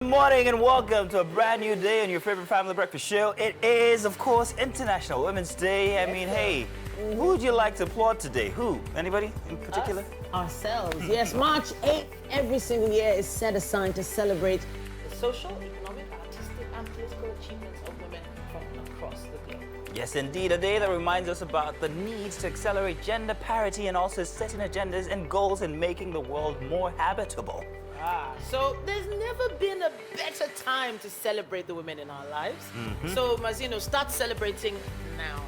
Good morning and welcome to a brand new day on your favorite family breakfast show. It is, of course, International Women's Day. Hey, who would you like to applaud today? Who? Anybody in particular? Ourselves. Yes, March 8th every single year is set aside to celebrate the social, economic, artistic, and political achievements of women from across the globe. Yes, indeed, a day that reminds us about the needs to accelerate gender parity and also setting agendas and goals in making the world more habitable. So there's never been a better time to celebrate the women in our lives. So, Mazino, start celebrating now.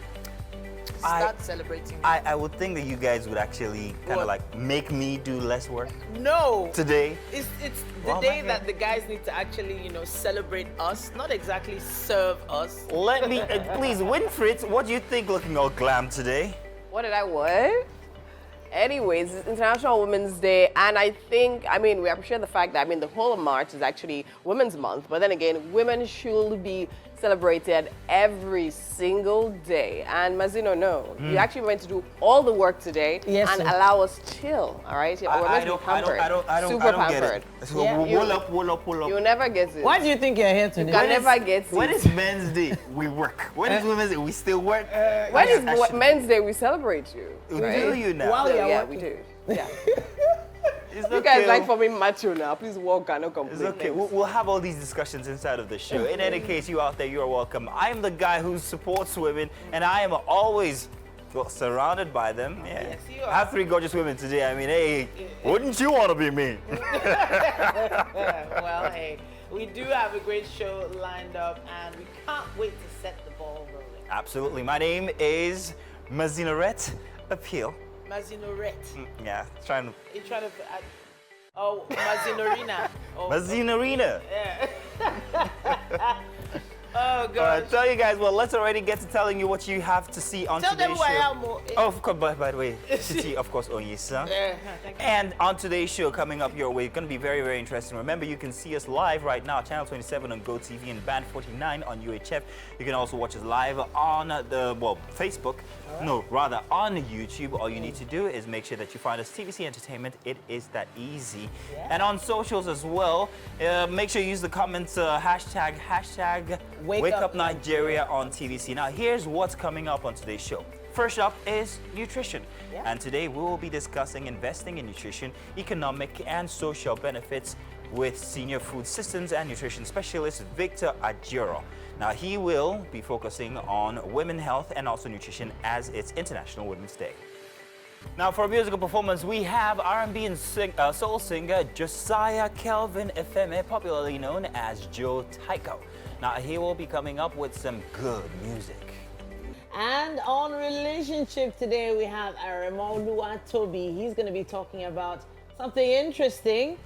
Start celebrating now. I would think that you guys would actually kind of like make me do less work. No. Today. It's the day that the guys need to actually, celebrate us, not exactly serve us. Let me, please, Winfred, what do you think looking all glam today? What did I what? Anyways, it's International Women's Day, and we appreciate the fact that, the whole of March is actually Women's Month, but then again, women should be celebrated every single day. And Mazino, no, you actually went to do all the work today and allow us chill, all right? I don't get it. So pull up. You'll never get it. Why do you think you're here today? You can never get it. When is Men's Day? We work. When is Women's Day? We still work. When is Men's Day? We celebrate you. Right? Do you now? While you're Yeah, working. we do. Yeah. It's You okay. guys like for me macho now. Please walk and not complain. It's okay. We'll have all these discussions inside of the show. In any case, you out there, you're welcome. I'm the guy who supports women, and I am always surrounded by them. Yeah. Yes, you are. I have 3 gorgeous women today. Hey, wouldn't you want to be me? Well, hey, we do have a great show lined up, and we can't wait to set the ball rolling. Absolutely. My name is Mazinoret Appeal. Mazinorette. Yeah, trying to. You're trying to. Mazinorina. Oh, Mazinorina. yeah. Oh, God. All right, tell you guys, let's already get to telling you what you have to see on Tell today's them show. who I am. Oh, of course, by the way, City, of course, Onyesa. Thank you. And on today's show, coming up your way, it's going to be very, very interesting. Remember, you can see us live right now, Channel 27 on GOTV and Band 49 on UHF. You can also watch us live on Facebook. Right. No, rather on YouTube. All you need to do is make sure that you find us TVC Entertainment. It is that easy. Yeah. And on socials as well, make sure you use the comments hashtag WakeupNigeria on TVC. Now, here's what's coming up on today's show. First up is nutrition. Yeah. And today we will be discussing investing in nutrition, economic and social benefits with senior food systems and nutrition specialist Victor Adjuro. Now, he will be focusing on women's health and also nutrition as it's International Women's Day. Now, for a musical performance, we have R&B and soul singer Josiah Kelvin Efeme, popularly known as Joe Tycho. Now, he will be coming up with some good music. And on relationship today, we have Aremodu Toby. He's going to be talking about something interesting.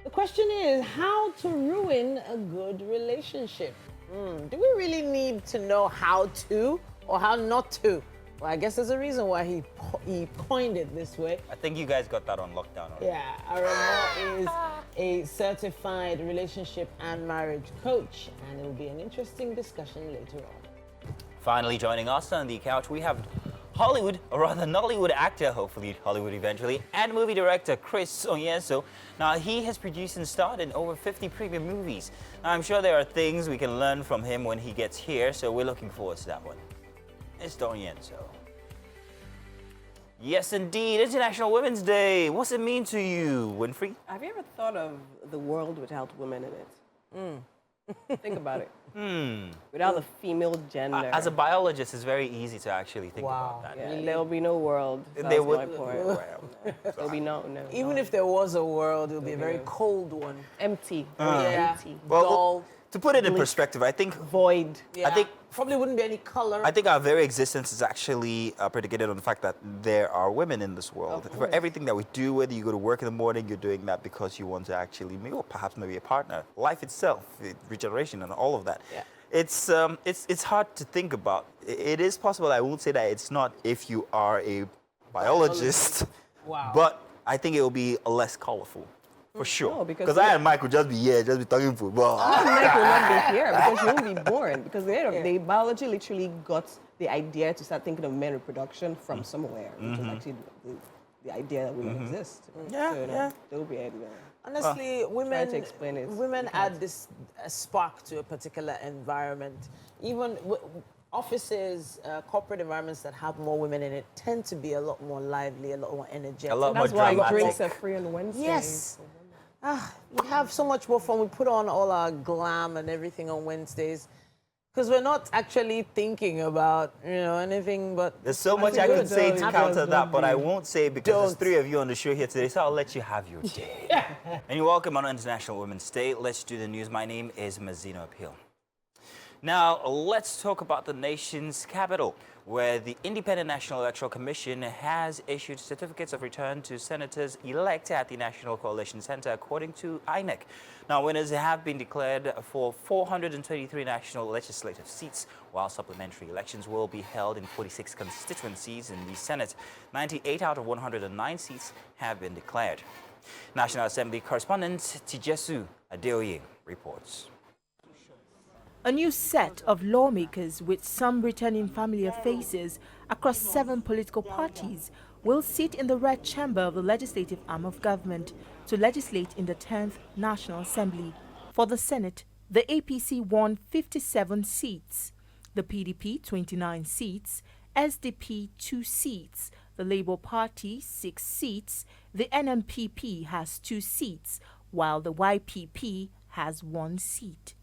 The question is how to ruin a good relationship. Do we really need to know how to or how not to? Well, I guess there's a reason why he coined it this way. I think you guys got that on lockdown already. Yeah, Aremo is a certified relationship and marriage coach, and it will be an interesting discussion later on. Finally, joining us on the couch, we have Hollywood, or rather Nollywood actor, hopefully Hollywood eventually, and movie director Chris Onyeso. Now, he has produced and starred in over 50 premium movies. Now, I'm sure there are things we can learn from him when he gets here, so we're looking forward to that one. Mr. Onyeso. Yes, indeed, International Women's Day. What's it mean to you, Winfrey? Have you ever thought of the world without women in it? Think about it. Without the female gender. As a biologist, it's very easy to actually think about that. Yeah, there will be no world. There would. My point. There'll be no. Even if there was a world, it would be a very cold one. Empty. Empty. Dull. To put it in perspective, I think void. Yeah. I think probably wouldn't be any color. I think our very existence is actually predicated on the fact that there are women in this world. For everything that we do, whether you go to work in the morning, you're doing that because you want to actually, or perhaps maybe a partner. Life itself, regeneration, and all of that. Yeah. It's hard to think about. It is possible. I won't say that it's not if you are a biologist. Wow. But I think it will be less colorful. For sure. No, because I and Mike would just be here, just be talking football. Mike will not be here because you won't be born. Because they biology literally got the idea to start thinking of men reproduction from somewhere, which was actually the idea that women exist. Yeah, so, yeah. They'll be anywhere. Honestly, Trying to explain it. women add this spark to a particular environment. Even offices, corporate environments that have more women in it tend to be a lot more lively, a lot more energetic. A lot more That's why dramatic. drinks are free on Wednesdays. Yes. We have so much more fun. We put on all our glam and everything on Wednesdays because we're not actually thinking about, anything but... There's so much I could say to Happy counter that, but I won't say because there's Don't. 3 of you on the show here today, so I'll let you have your day. And you're welcome on International Women's Day. Let's do the news. My name is Mazino Appeal. Now, let's talk about the nation's capital, where the Independent National Electoral Commission has issued certificates of return to senators elected at the National Coalition Center, according to INEC. Now, winners have been declared for 423 national legislative seats, while supplementary elections will be held in 46 constituencies in the Senate. 98 out of 109 seats have been declared. National Assembly correspondent Tijesu Adeoye reports. A new set of lawmakers with some returning familiar faces across 7 political parties will sit in the red chamber of the legislative arm of government to legislate in the 10th National Assembly. For the Senate, the APC won 57 seats, the PDP 29 seats, SDP 2 seats, the Labour Party 6 seats, the NMPP has 2 seats, while the YPP has 1 seat.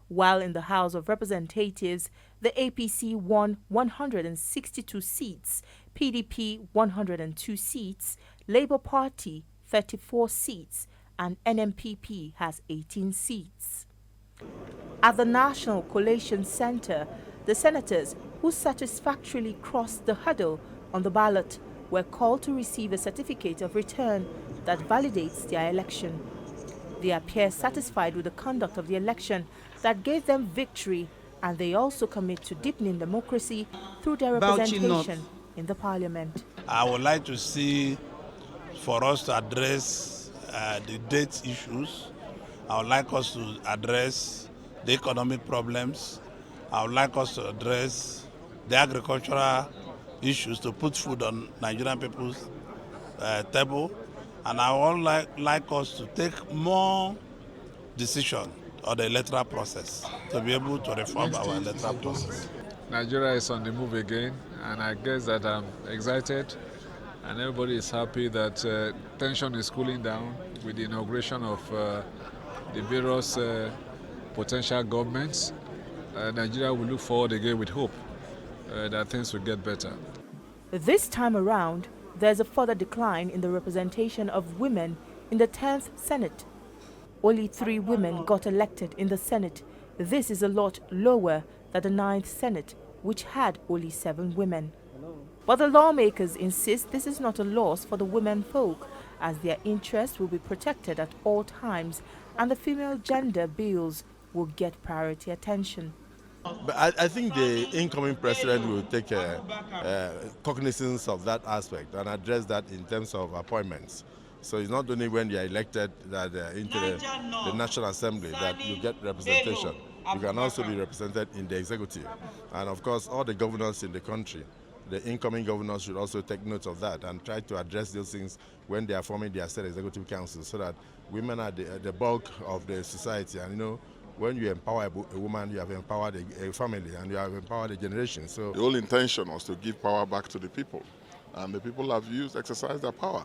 While in the House of Representatives, the APC won 162 seats, PDP 102 seats, Labour Party 34 seats, and NMPP has 18 seats. At the National Coalition Center, the senators who satisfactorily crossed the hurdle on the ballot were called to receive a certificate of return that validates their election. They appear satisfied with the conduct of the election that gave them victory, and they also commit to deepening democracy through their representation in the parliament. I would like to see for us to address the debt issues. I would like us to address the economic problems. I would like us to address the agricultural issues to put food on Nigerian people's table. And I would like us to take more decision on the electoral process to be able to reform our electoral process. Nigeria is on the move again, and I guess that I'm excited and everybody is happy that tension is cooling down with the inauguration of the various potential governments. Nigeria will look forward again with hope that things will get better. This time around, there's a further decline in the representation of women in the 10th Senate. Only 3 women got elected in the Senate. This is a lot lower than the 9th Senate, which had only 7 women. But the lawmakers insist this is not a loss for the women folk, as their interests will be protected at all times and the female gender bills will get priority attention. But I think the incoming president will take cognizance of that aspect and address that in terms of appointments. So it's not only when you are elected that into the National Assembly that you get representation. You can also be represented in the executive. And of course, all the governors in the country, the incoming governors should also take note of that and try to address those things when they are forming their state executive council, so that women are the bulk of the society. And when you empower a woman, you have empowered a family and you have empowered a generation. So the whole intention was to give power back to the people, and the people have exercised their power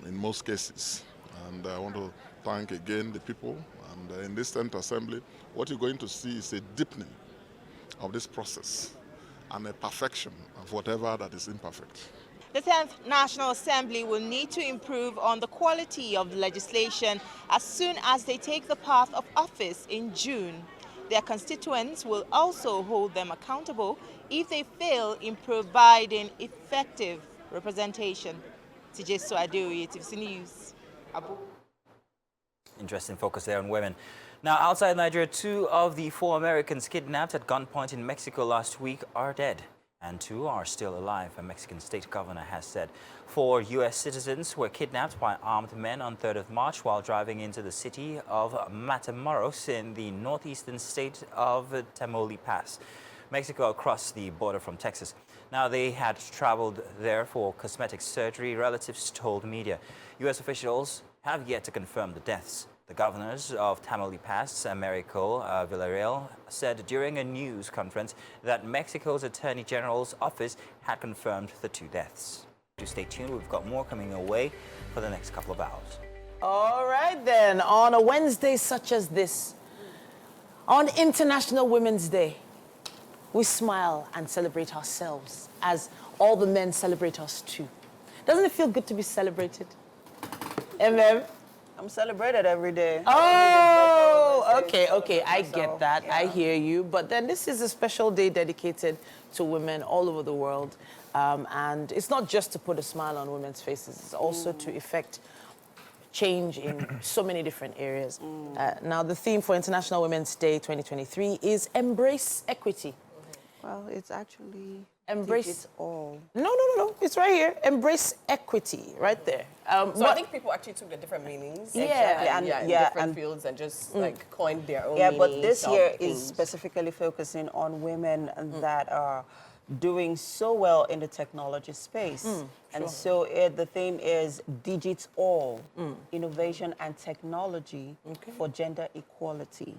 in most cases. And I want to thank again the people. And in this 10th Assembly, what you're going to see is a deepening of this process and a perfection of whatever that is imperfect. The 10th National Assembly will need to improve on the quality of legislation as soon as they take the path of office in June. Their constituents will also hold them accountable if they fail in providing effective representation. Tijesu Adeoye, TVC News, Abu. Interesting focus there on women. Now, outside Nigeria, 2 of the 4 Americans kidnapped at gunpoint in Mexico last week are dead, and 2 are still alive, a Mexican state governor has said. 4 U.S. citizens were kidnapped by armed men on 3rd of March while driving into the city of Matamoros in the northeastern state of Tamaulipas, Mexico, across the border from Texas. Now, they had traveled there for cosmetic surgery, relatives told media. U.S. officials have yet to confirm the deaths. The governors of Tamaulipas, Americo Villarreal, said during a news conference that Mexico's Attorney General's office had confirmed the 2 deaths. To stay tuned, we've got more coming your way for the next couple of hours. All right, then. On a Wednesday such as this, on International Women's Day, we smile and celebrate ourselves as all the men celebrate us too. Doesn't it feel good to be celebrated? I'm celebrated every day. Oh, okay. I get that. Yeah. I hear you. But then this is a special day dedicated to women all over the world. And it's not just to put a smile on women's faces. It's also to effect change in so many different areas. Now, the theme for International Women's Day 2023 is Embrace Equity. Well, it's actually Embrace it all. No. It's right here. Embrace equity, right there. So I think people actually took the different meanings. Yeah. In different fields and just like coined their own Yeah, but meanings this of year is things. specifically focusing on women that are doing so well in the technology space. And so the theme is digital innovation and technology for gender equality,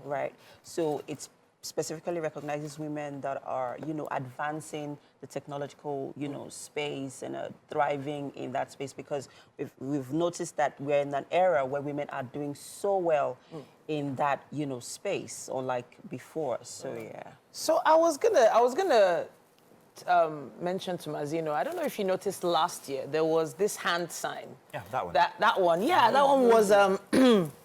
right? So it's specifically recognizes women that are, advancing the technological, space and thriving in that space, because we've noticed that we're in an era where women are doing so well in that, space, unlike before. So yeah. So I was gonna mention to Mazino, I don't know if you noticed last year, there was this hand sign. Yeah, that one. That one, yeah, that one was,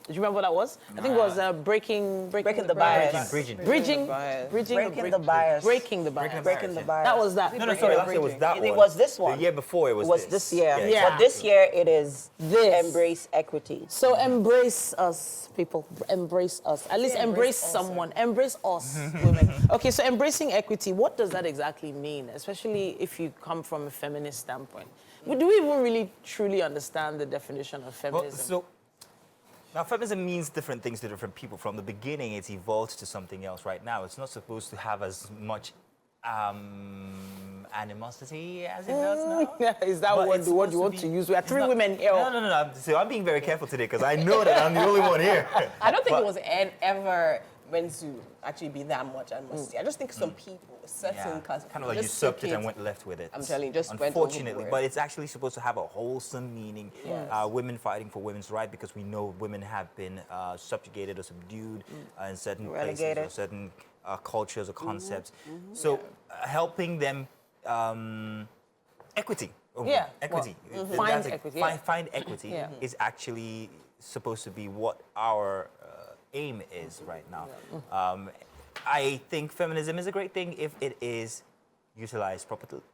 do you remember what that was? I think it was breaking the bias. Bridging Breaking the bias. Breaking the bias. Breaking the bias. That was that. No, sorry, last year was that one. It was this one. The year before it was this year. Yeah. But this year it is This. Embrace Equity. So embrace us, people. Embrace us. At least embrace someone. Embrace us, women. Okay, so embracing equity, what does that exactly mean? Especially if you come from a feminist standpoint. Do we even really truly understand the definition of feminism? Now, feminism means different things to different people. From the beginning, it's evolved to something else. Right now, it's not supposed to have as much animosity as it does now. Is that the word you want to use? We are 3 women here. No. So I'm being very careful today because I know that I'm the only one here. I don't think it was ever meant to actually be that much animosity. I just think some people, certain kind of like usurped it and went left with it. I'm telling you, just unfortunately, went but it's actually supposed to have a wholesome meaning. Yes. Women fighting for women's rights, because we know women have been subjugated or subdued in certain places or certain cultures or concepts. So helping them equity. Equity. Find equity. Find equity is actually supposed to be what our aim is right now. I think feminism is a great thing if it is utilized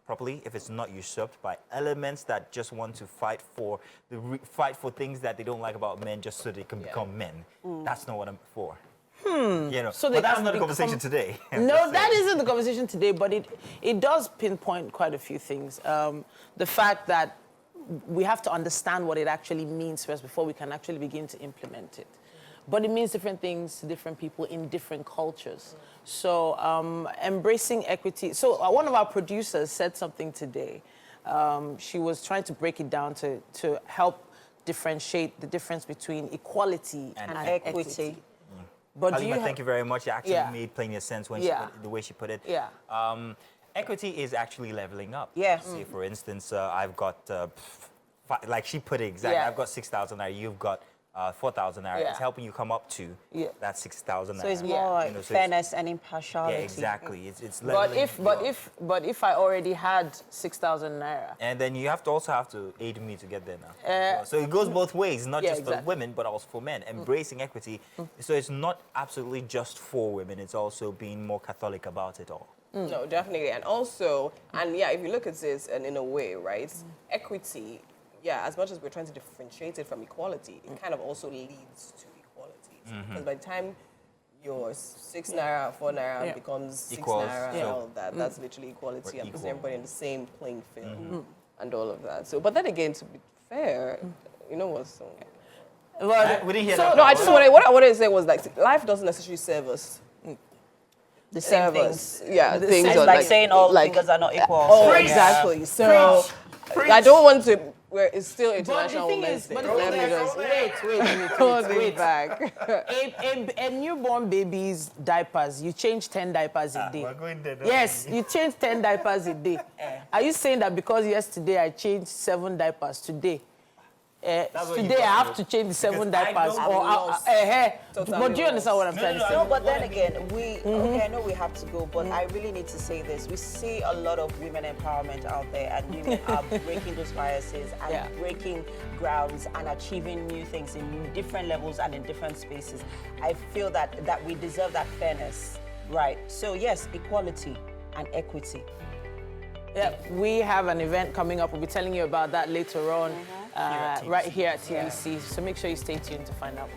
properly, if it's not usurped by elements that just want to fight for things that they don't like about men just so they can become men. That's not what I'm for. So but that's not the conversation today. No, that isn't the conversation today, but it does pinpoint quite a few things. The fact that we have to understand what it actually means first before we can actually begin to implement it. But it means different things to different people in different cultures. So embracing equity. So one of our producers said something today. She was trying to break it down to help differentiate the difference between equality and equity. But Halima, thank you very much. It actually made plenty of sense when the way she put it. Equity is actually leveling up. Yeah. Say, for instance, I've got, like she put it exactly, I've got 6,000 naira, you've got 4,000 naira. It's helping you come up to that 6,000 naira. So it's more like fairness and impartiality. Yeah, exactly. It's leveling. But if I already had 6,000 naira, and then you also have to aid me to get there now. So it goes both ways, not just for women, but also for men. Embracing equity. So it's not absolutely just for women. It's also being more Catholic about it all. No, definitely. And also, if you look at this and in a way, right, equity, as much as we're trying to differentiate it from equality, it kind of also leads to equality. Because by the time your 6 naira, 4 naira becomes 6 naira and all of that, that's literally equality. And putting everybody in the same playing field and all of that. So, but then again, to be fair, you know what? So, we didn't hear that. No, what I wanted to say was like, life doesn't necessarily serve us. The same things. Yeah, things it's are like saying all fingers are not equal. Oh, exactly. So I don't want to It's still International Women's Day. But the thing is, wait. Back. A newborn baby's diapers, you change 10 diapers a day. We're going there, Yes, you change 10 diapers a day. Are you saying that because yesterday I changed 7 diapers, today I have to change the 7 diapers? But do you understand what I'm trying to say? No, but then again, okay, I know we have to go, but I really need to say this. We see a lot of women empowerment out there, and women are breaking those biases and breaking grounds and achieving new things in different levels and in different spaces. I feel that we deserve that fairness, right? So yes, equality and equity. Yeah, we have an event coming up. We'll be telling you about that later on, right here at TVC. So make sure you stay tuned to find out.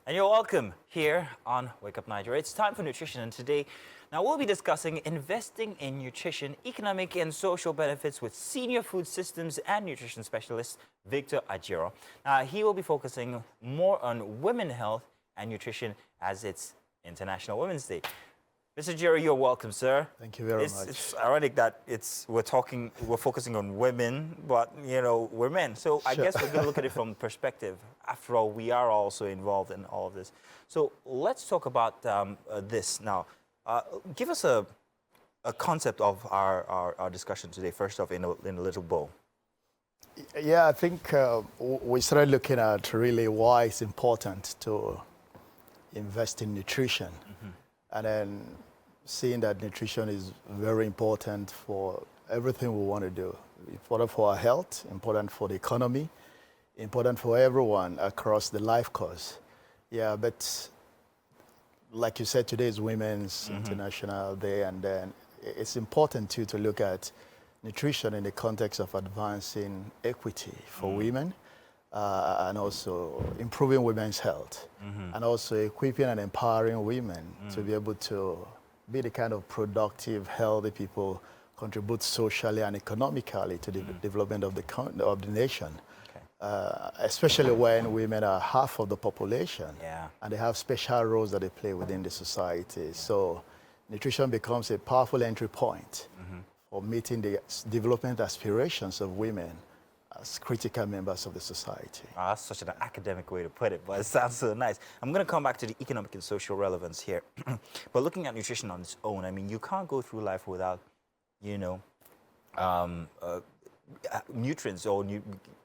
And you're welcome here on Wake Up Nigeria. It's time for nutrition, and today, now we'll be discussing investing in nutrition, economic and social benefits with senior food systems and nutrition specialist Victor Ajero. He will be focusing more on women health and nutrition as it's International Women's Day. Mr. Jerry, you're welcome, sir. Thank you very much. It's ironic that we're focusing on women, but we're men. So I guess we're going to look at it from perspective. After all, we are also involved in all of this. So let's talk about this now. Give us a concept of our discussion today. First off, in a little bow. Yeah, I think we started looking at really why it's important to invest in nutrition, and then seeing that nutrition is very important for everything we want to do. Important for our health, important for the economy, important for everyone across the life course. Yeah, but like you said, today is Women's International Day, and then it's important too to look at nutrition in the context of advancing equity for women, and also improving women's health, and also equipping and empowering women to be able to be the kind of productive, healthy people, contribute socially and economically to the development of the nation. Especially when women are half of the population, and they have special roles that they play within the society. So nutrition becomes a powerful entry point for meeting the development aspirations of women as critical members of the society. That's such an academic way to put it, but it sounds so nice. I'm going to come back to the economic and social relevance here. But looking at nutrition on its own, I mean, you can't go through life without, nutrients or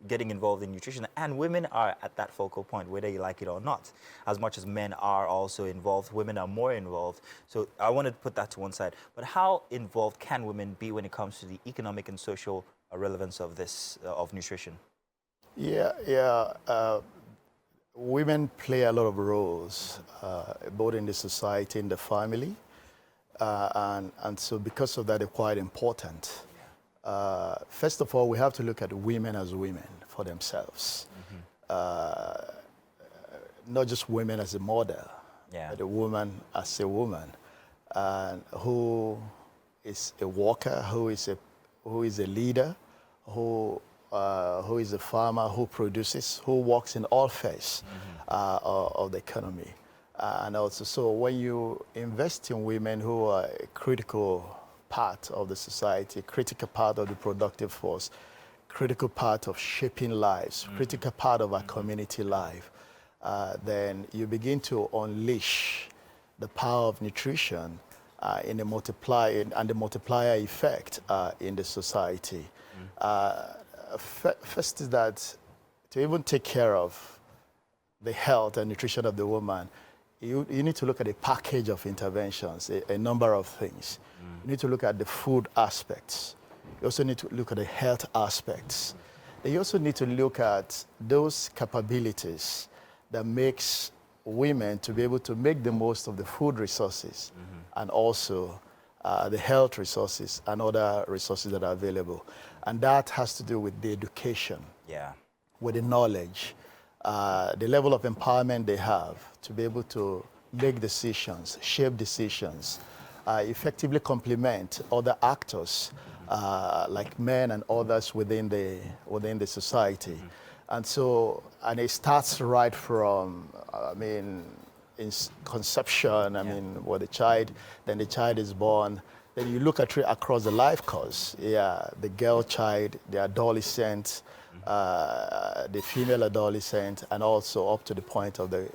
getting involved in nutrition. And women are at that focal point, whether you like it or not. As much as men are also involved, women are more involved. So I wanted to put that to one side. But how involved can women be when it comes to the economic and social relevance of this, of nutrition? Women play a lot of roles, both in the society, in the family, and so because of that, they're quite important. First of all, we have to look at women as women for themselves, not just women as a model, but a woman as a woman, and who is a worker, who is a leader, who is a farmer, who produces, who works in all phases of the economy. And also, so when you invest in women who are a critical part of the society, critical part of the productive force, critical part of shaping lives, critical part of our community life, then you begin to unleash the power of nutrition in the multiplier effect in the society. First is that to even take care of the health and nutrition of the woman, you need to look at a package of interventions, a number of things. You need to look at the food aspects. You also need to look at the health aspects. And you also need to look at those capabilities that makes women to be able to make the most of the food resources and also the health resources and other resources that are available. And that has to do with the education, with the knowledge, the level of empowerment they have to be able to make decisions, shape decisions, effectively complement other actors like men and others within the society. And so, and it starts right from, in conception, with the child, then the child is born. Then you look at it across the life course. The girl child, the adolescent, the female adolescent, and also up to the point of the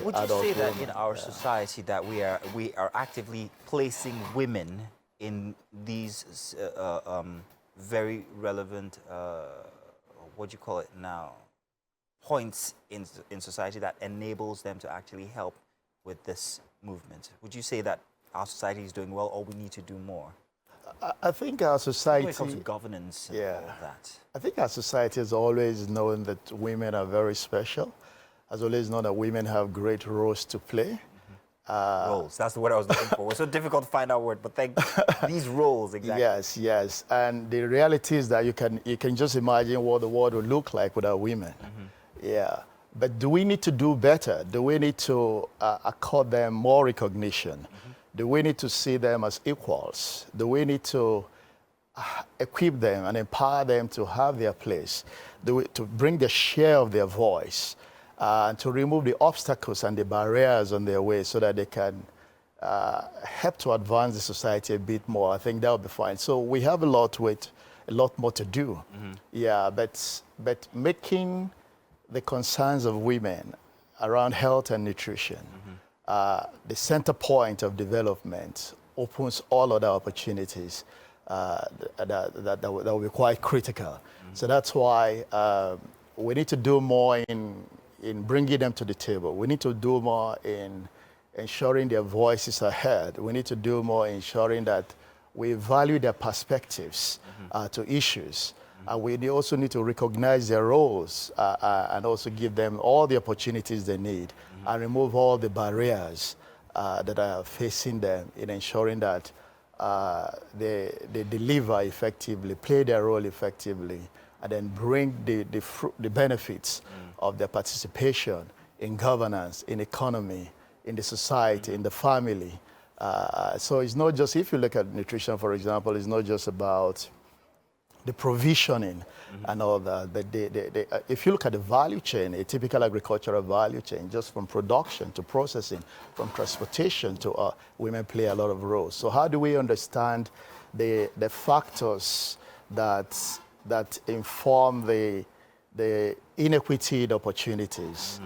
Would you adult say that woman. in our society that we are actively placing women in these very relevant, what do you call it now, points in society that enables them to actually help with this movement? Would you say that our society is doing well, or we need to do more? I think our society... When it comes to governance and all of that. I think our society has always known that women are very special, has always known that women have great roles to play. Roles, that's the word I was looking for. It's so difficult to find out word, but thank these roles, exactly. Yes, yes. And the reality is that you can just imagine what the world would look like without women. Yeah. But do we need to do better? Do we need to accord them more recognition? Do we need to see them as equals? Do we need to equip them and empower them to have their place? To bring the share of their voice? And to remove the obstacles and the barriers on their way so that they can help to advance the society a bit more? I think that would be fine. So we have a lot more to do. Yeah, but making the concerns of women around health and nutrition the center point of development opens all other opportunities that will be quite critical. So that's why we need to do more in bringing them to the table. We need to do more in ensuring their voices are heard. We need to do more in ensuring that we value their perspectives to issues. We also need to recognize their roles and also give them all the opportunities they need and remove all the barriers that are facing them in ensuring that they deliver effectively, play their role effectively, and then bring the benefits of their participation in governance, in economy, in the society, in the family. So it's not just, if you look at nutrition, for example, it's not just about the provisioning and all that. But if you look at the value chain, a typical agricultural value chain, just from production to processing, from transportation to women play a lot of roles. So how do we understand the factors that inform the inequity in opportunities,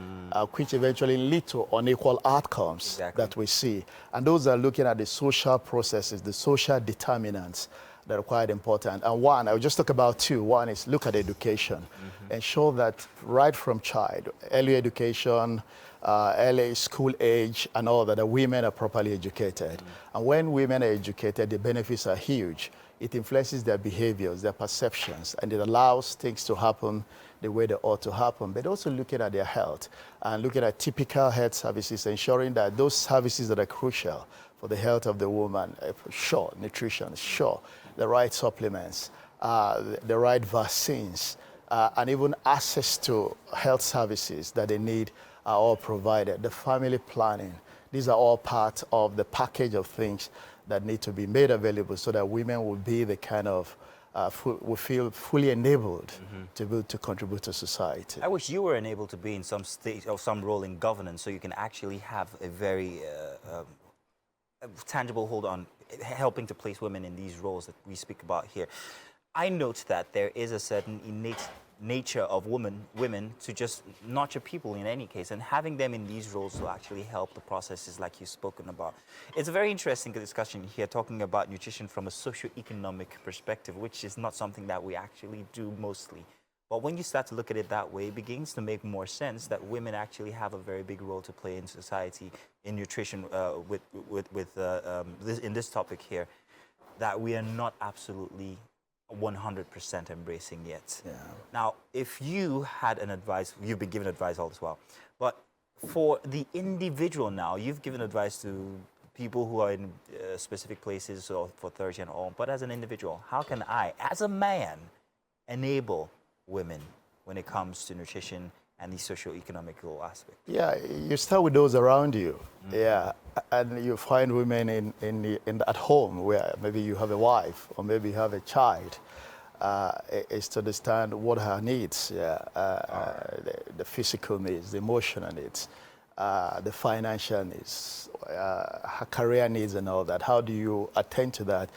which eventually lead to unequal outcomes that we see? And those are looking at the social processes, the social determinants that are quite important. And one, I'll just talk about two. One is look at education. Ensure that right from child, early education, early school age, and all that, the women are properly educated. And when women are educated, the benefits are huge. It influences their behaviors, their perceptions, and it allows things to happen the way they ought to happen. But also looking at their health and looking at typical health services, ensuring that those services that are crucial for the health of the woman, sure, nutrition, sure, the right supplements, the right vaccines, and even access to health services that they need are all provided. The family planning, these are all part of the package of things that need to be made available so that women will be the kind of, will feel fully enabled to be able to contribute to society. I wish you were enabled to be in some state or some role in governance so you can actually have a very tangible hold on helping to place women in these roles that we speak about here. I note that there is a certain innate nature of women to just nurture people in any case, and having them in these roles will actually help the processes like you've spoken about. It's a very interesting discussion here, talking about nutrition from a socio-economic perspective, which is not something that we actually do mostly. But when you start to look at it that way, it begins to make more sense that women actually have a very big role to play in society, in nutrition, in this topic here, that we are not absolutely 100% embracing yet. Yeah. Now, if you had an advice, you've been given advice all this while, but for the individual now, you've given advice to people who are in specific places or for 30 and all, but as an individual, how can I, as a man, enable women when it comes to nutrition and the socio-economical aspect? Yeah, you start with those around you. Yeah, and you find women at home where maybe you have a wife or maybe you have a child. Is to understand what her needs, the physical needs, the emotional needs, the financial needs. her career needs and all that. How do you attend to that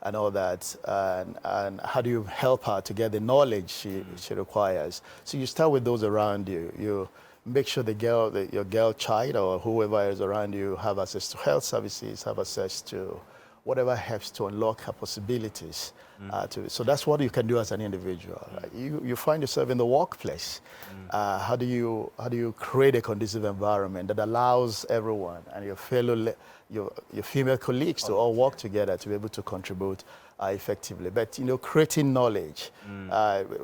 and all that? And how do you help her to get the knowledge she requires? So you start with those around you. You make sure your girl child or whoever is around you have access to health services, have access to whatever helps to unlock her possibilities. So that's what you can do as an individual. You find yourself in the workplace. How do you create a conducive environment that allows everyone and your fellow your female colleagues to all work together to be able to contribute effectively? But creating knowledge,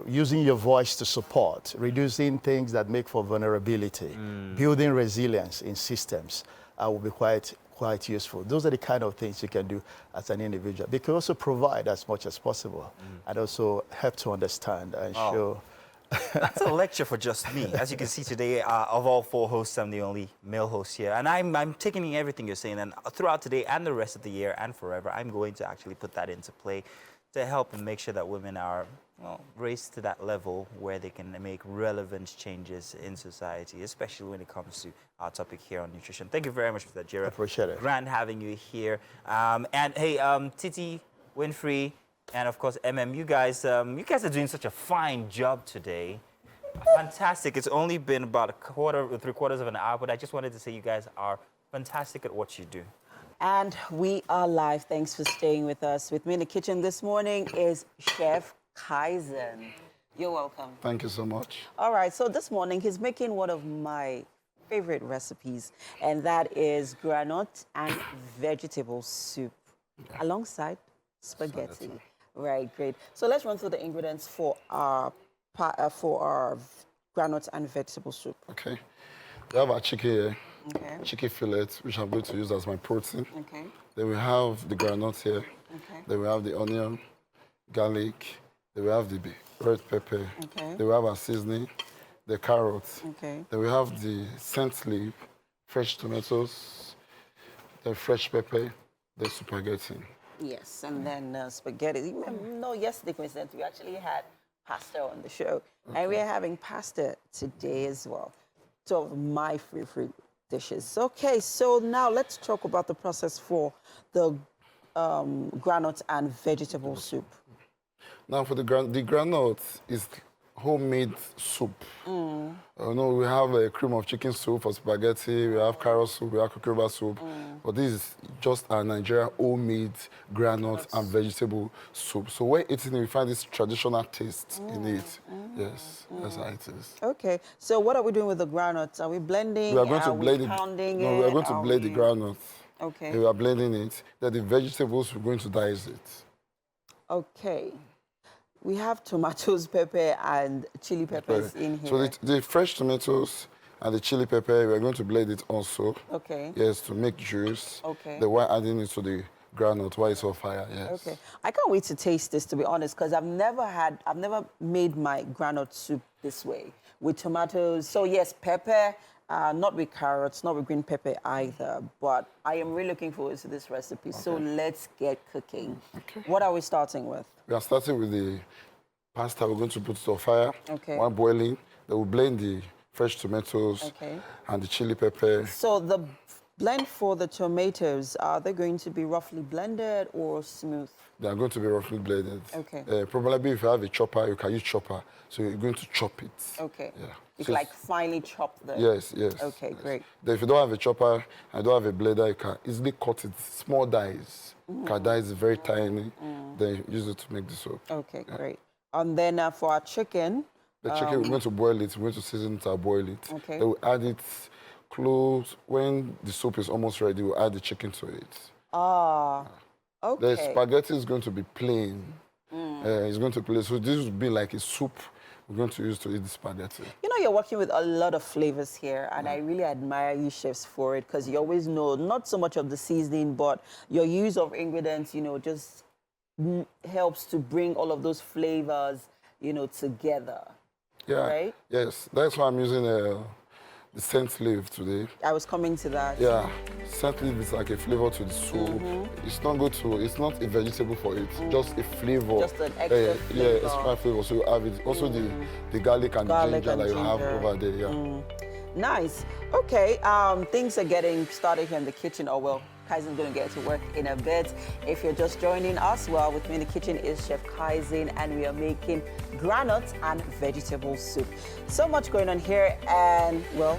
using your voice to support, reducing things that make for vulnerability, building resilience in systems will be quite useful. Those are the kind of things you can do as an individual. They can also provide as much as possible and also help to understand and show. That's a lecture for just me. As you can see today, of all 4 hosts, I'm the only male host here. And I'm taking in everything you're saying. And throughout today and the rest of the year and forever, I'm going to actually put that into play to help and make sure that women are raised to that level where they can make relevant changes in society, especially when it comes to our topic here on nutrition. Thank you very much for that, Jira. I appreciate it. Grand having you here. And hey, Titi, Winfrey, and of course, you guys are doing such a fine job today. Fantastic. It's only been about 3/4 of an hour, but I just wanted to say you guys are fantastic at what you do. And we are live. Thanks for staying with us. With me in the kitchen this morning is Chef Kaizen. You're welcome. Thank you so much. All right, so this morning he's making one of my favorite recipes, and that is granite and vegetable soup alongside spaghetti. Right, great. So let's run through the ingredients for our granite and vegetable soup. Okay. We have our chicken here. Okay. Chicken fillet, which I'm going to use as my protein. Okay. Then we have the granite here. Okay. Then we have the onion, garlic. Then we have the red pepper. Okay. Then we have our seasoning, the carrots. Okay. Then we have the scent leaf, fresh tomatoes, the fresh pepper, the spaghetti. Yes, and then spaghetti. No, yesterday, coincidentally, we actually had pasta on the show. Okay. And we're having pasta today as well. Two of my favorite dishes. Okay, so now let's talk about the process for the granite and vegetable soup. Now for the granite is homemade soup. We have a cream of chicken soup for spaghetti, we have carrot soup, we have cucumber soup. But this is just a Nigerian homemade granite and vegetable soup. So when eating it, we find this traditional taste in it. Yes, that's how it is. Okay, so what are we doing with the granite? Are we blending? We are going to blend it. Pounding it? No, we are going to blend the granite. Okay. We are blending it. Then the vegetables, we're going to dice it. Okay. We have tomatoes, pepper, and chili peppers in here. So the fresh tomatoes and the chili pepper, we're going to blend it also. Okay. Yes, to make juice. Okay. Then we're adding it to the granite while it's on fire, yes. Okay. I can't wait to taste this, to be honest, because I've never made my granite soup this way with tomatoes. So yes, pepper, not with carrots, not with green pepper either, but I am really looking forward to this recipe. Okay. So let's get cooking. Okay. What are we starting with? We are starting with the pasta. We're going to put it on fire. Okay. One boiling. Then we'll blend the fresh tomatoes and the chili pepper. So the blend for the tomatoes, are they going to be roughly blended or smooth? They are going to be roughly blended. Okay. Probably if you have a chopper, you can use chopper. So you're going to chop it. Okay. Yeah. You can like finely chop them? Yes, yes. Okay, yes. Great. Then if you don't have a chopper and don't have a blender, you can easily cut it, small dice. Can dice very tiny. Then use it to make the soup. Okay, great. And then for our chicken? The chicken, we're going to boil it. We're going to season it and boil it. Okay. Then we'll add it close. When the soup is almost ready, we'll add the chicken to it. Ah, okay. The spaghetti is going to be plain. It's going to be plain. So this will be like a soup we're going to use to eat the spaghetti. You know, you're working with a lot of flavors here, and I really admire you chefs for it, because you always know not so much of the seasoning, but your use of ingredients, you know, just helps to bring all of those flavors, you know, together. Yeah. Right? Yes. That's why I'm using the scent leaf today. I was coming to that. Yeah. Scent leaf is like a flavor to the soup. It's not good to, it's not a vegetable for it, just a flavor. Just an extra flavor. Yeah, extra flavor. So you have it. Also the garlic and ginger that you have over there. Yeah. Nice. Okay, things are getting started here in the kitchen. Oh, well, Kaizen's going to get to work in a bit. If you're just joining us, well, with me in the kitchen is Chef Kaizen, and we are making granite and vegetable soup. So much going on here, and, well,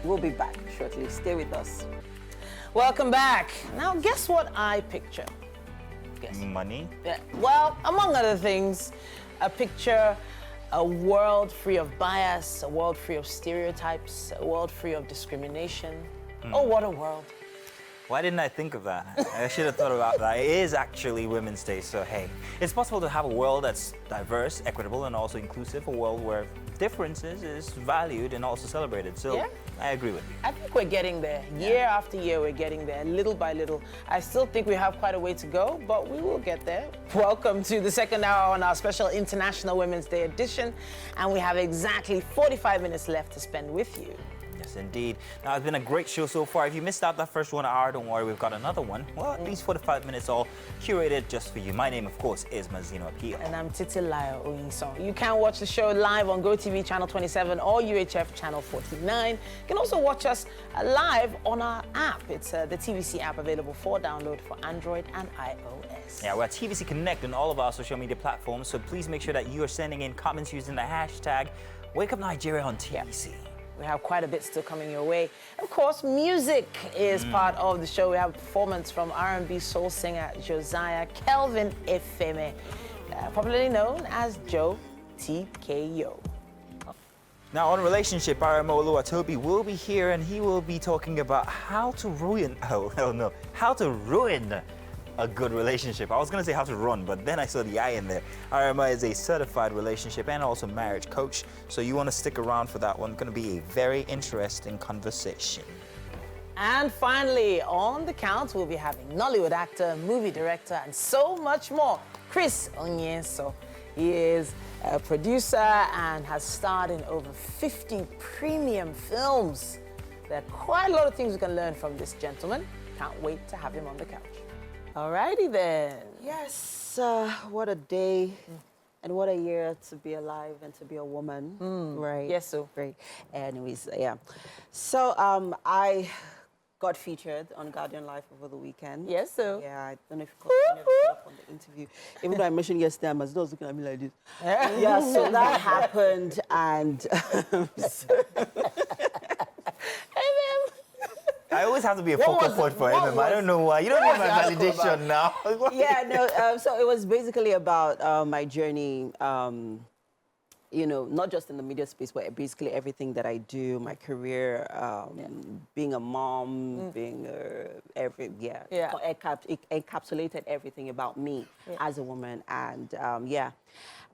we'll be back shortly. Stay with us. Welcome back. Now, guess what I picture? Guess. Money? Yeah. Well, among other things, I picture a world free of bias, a world free of stereotypes, a world free of discrimination. Oh, what a world. Why didn't I think of that? I should have thought about that. It is actually Women's Day, so hey. It's possible to have a world that's diverse, equitable, and also inclusive, a world where differences is valued and also celebrated. So Yeah. I agree with you. I think we're getting there. Year after year, we're getting there, little by little. I still think we have quite a way to go, but we will get there. Welcome to the second hour on our special International Women's Day edition, and we have exactly 45 minutes left to spend with you. Yes, indeed. Now, it's been a great show so far. If you missed out that first 1 hour, don't worry, we've got another one. Well, at least 45 minutes all curated just for you. My name, of course, is Mazino Appeal. And I'm Titilayo Oyinsong. You can watch the show live on GOTV channel 27 or UHF channel 49. You can also watch us live on our app. It's the TVC app available for download for Android and iOS. Yeah, we're at TVC Connect on all of our social media platforms, so please make sure that you are sending in comments using the hashtag WakeupNigeria on TVC. We have quite a bit still coming your way. Of course, music is part of the show. We have a performance from R&B soul singer Josiah Kelvin Efeme, popularly known as Joe TKO. Now, on relationship, RMO Oluwatobi will be here, and he will be talking about how to ruin, how to ruin a good relationship. I was going to say how to run, but then I saw the I in there. RMI is a certified relationship and also marriage coach, so you want to stick around for that one. It's going to be a very interesting conversation. And finally, on the count, we'll be having Nollywood actor, movie director, and so much more, Chris Onyenso. He is a producer and has starred in over 50 premium films. There are quite a lot of things we can learn from this gentleman. Can't wait to have him on the couch. Alrighty then. Yes, what a day and what a year to be alive and to be a woman, right? Yes, so. Great. Anyways, yeah. So I got featured on Guardian Life over the weekend. Yes, so. Yeah, I don't know if you caught up on the interview. Even though I mentioned yesterday, Mazda was looking at me like this. Yeah, so that happened, and I always have to be a focal point for him. I don't know why. You don't need my validation now. Yeah, no, so it was basically about my journey, you know, not just in the media space, but basically everything that I do, my career, being a mom, being it encapsulated everything about me as a woman. And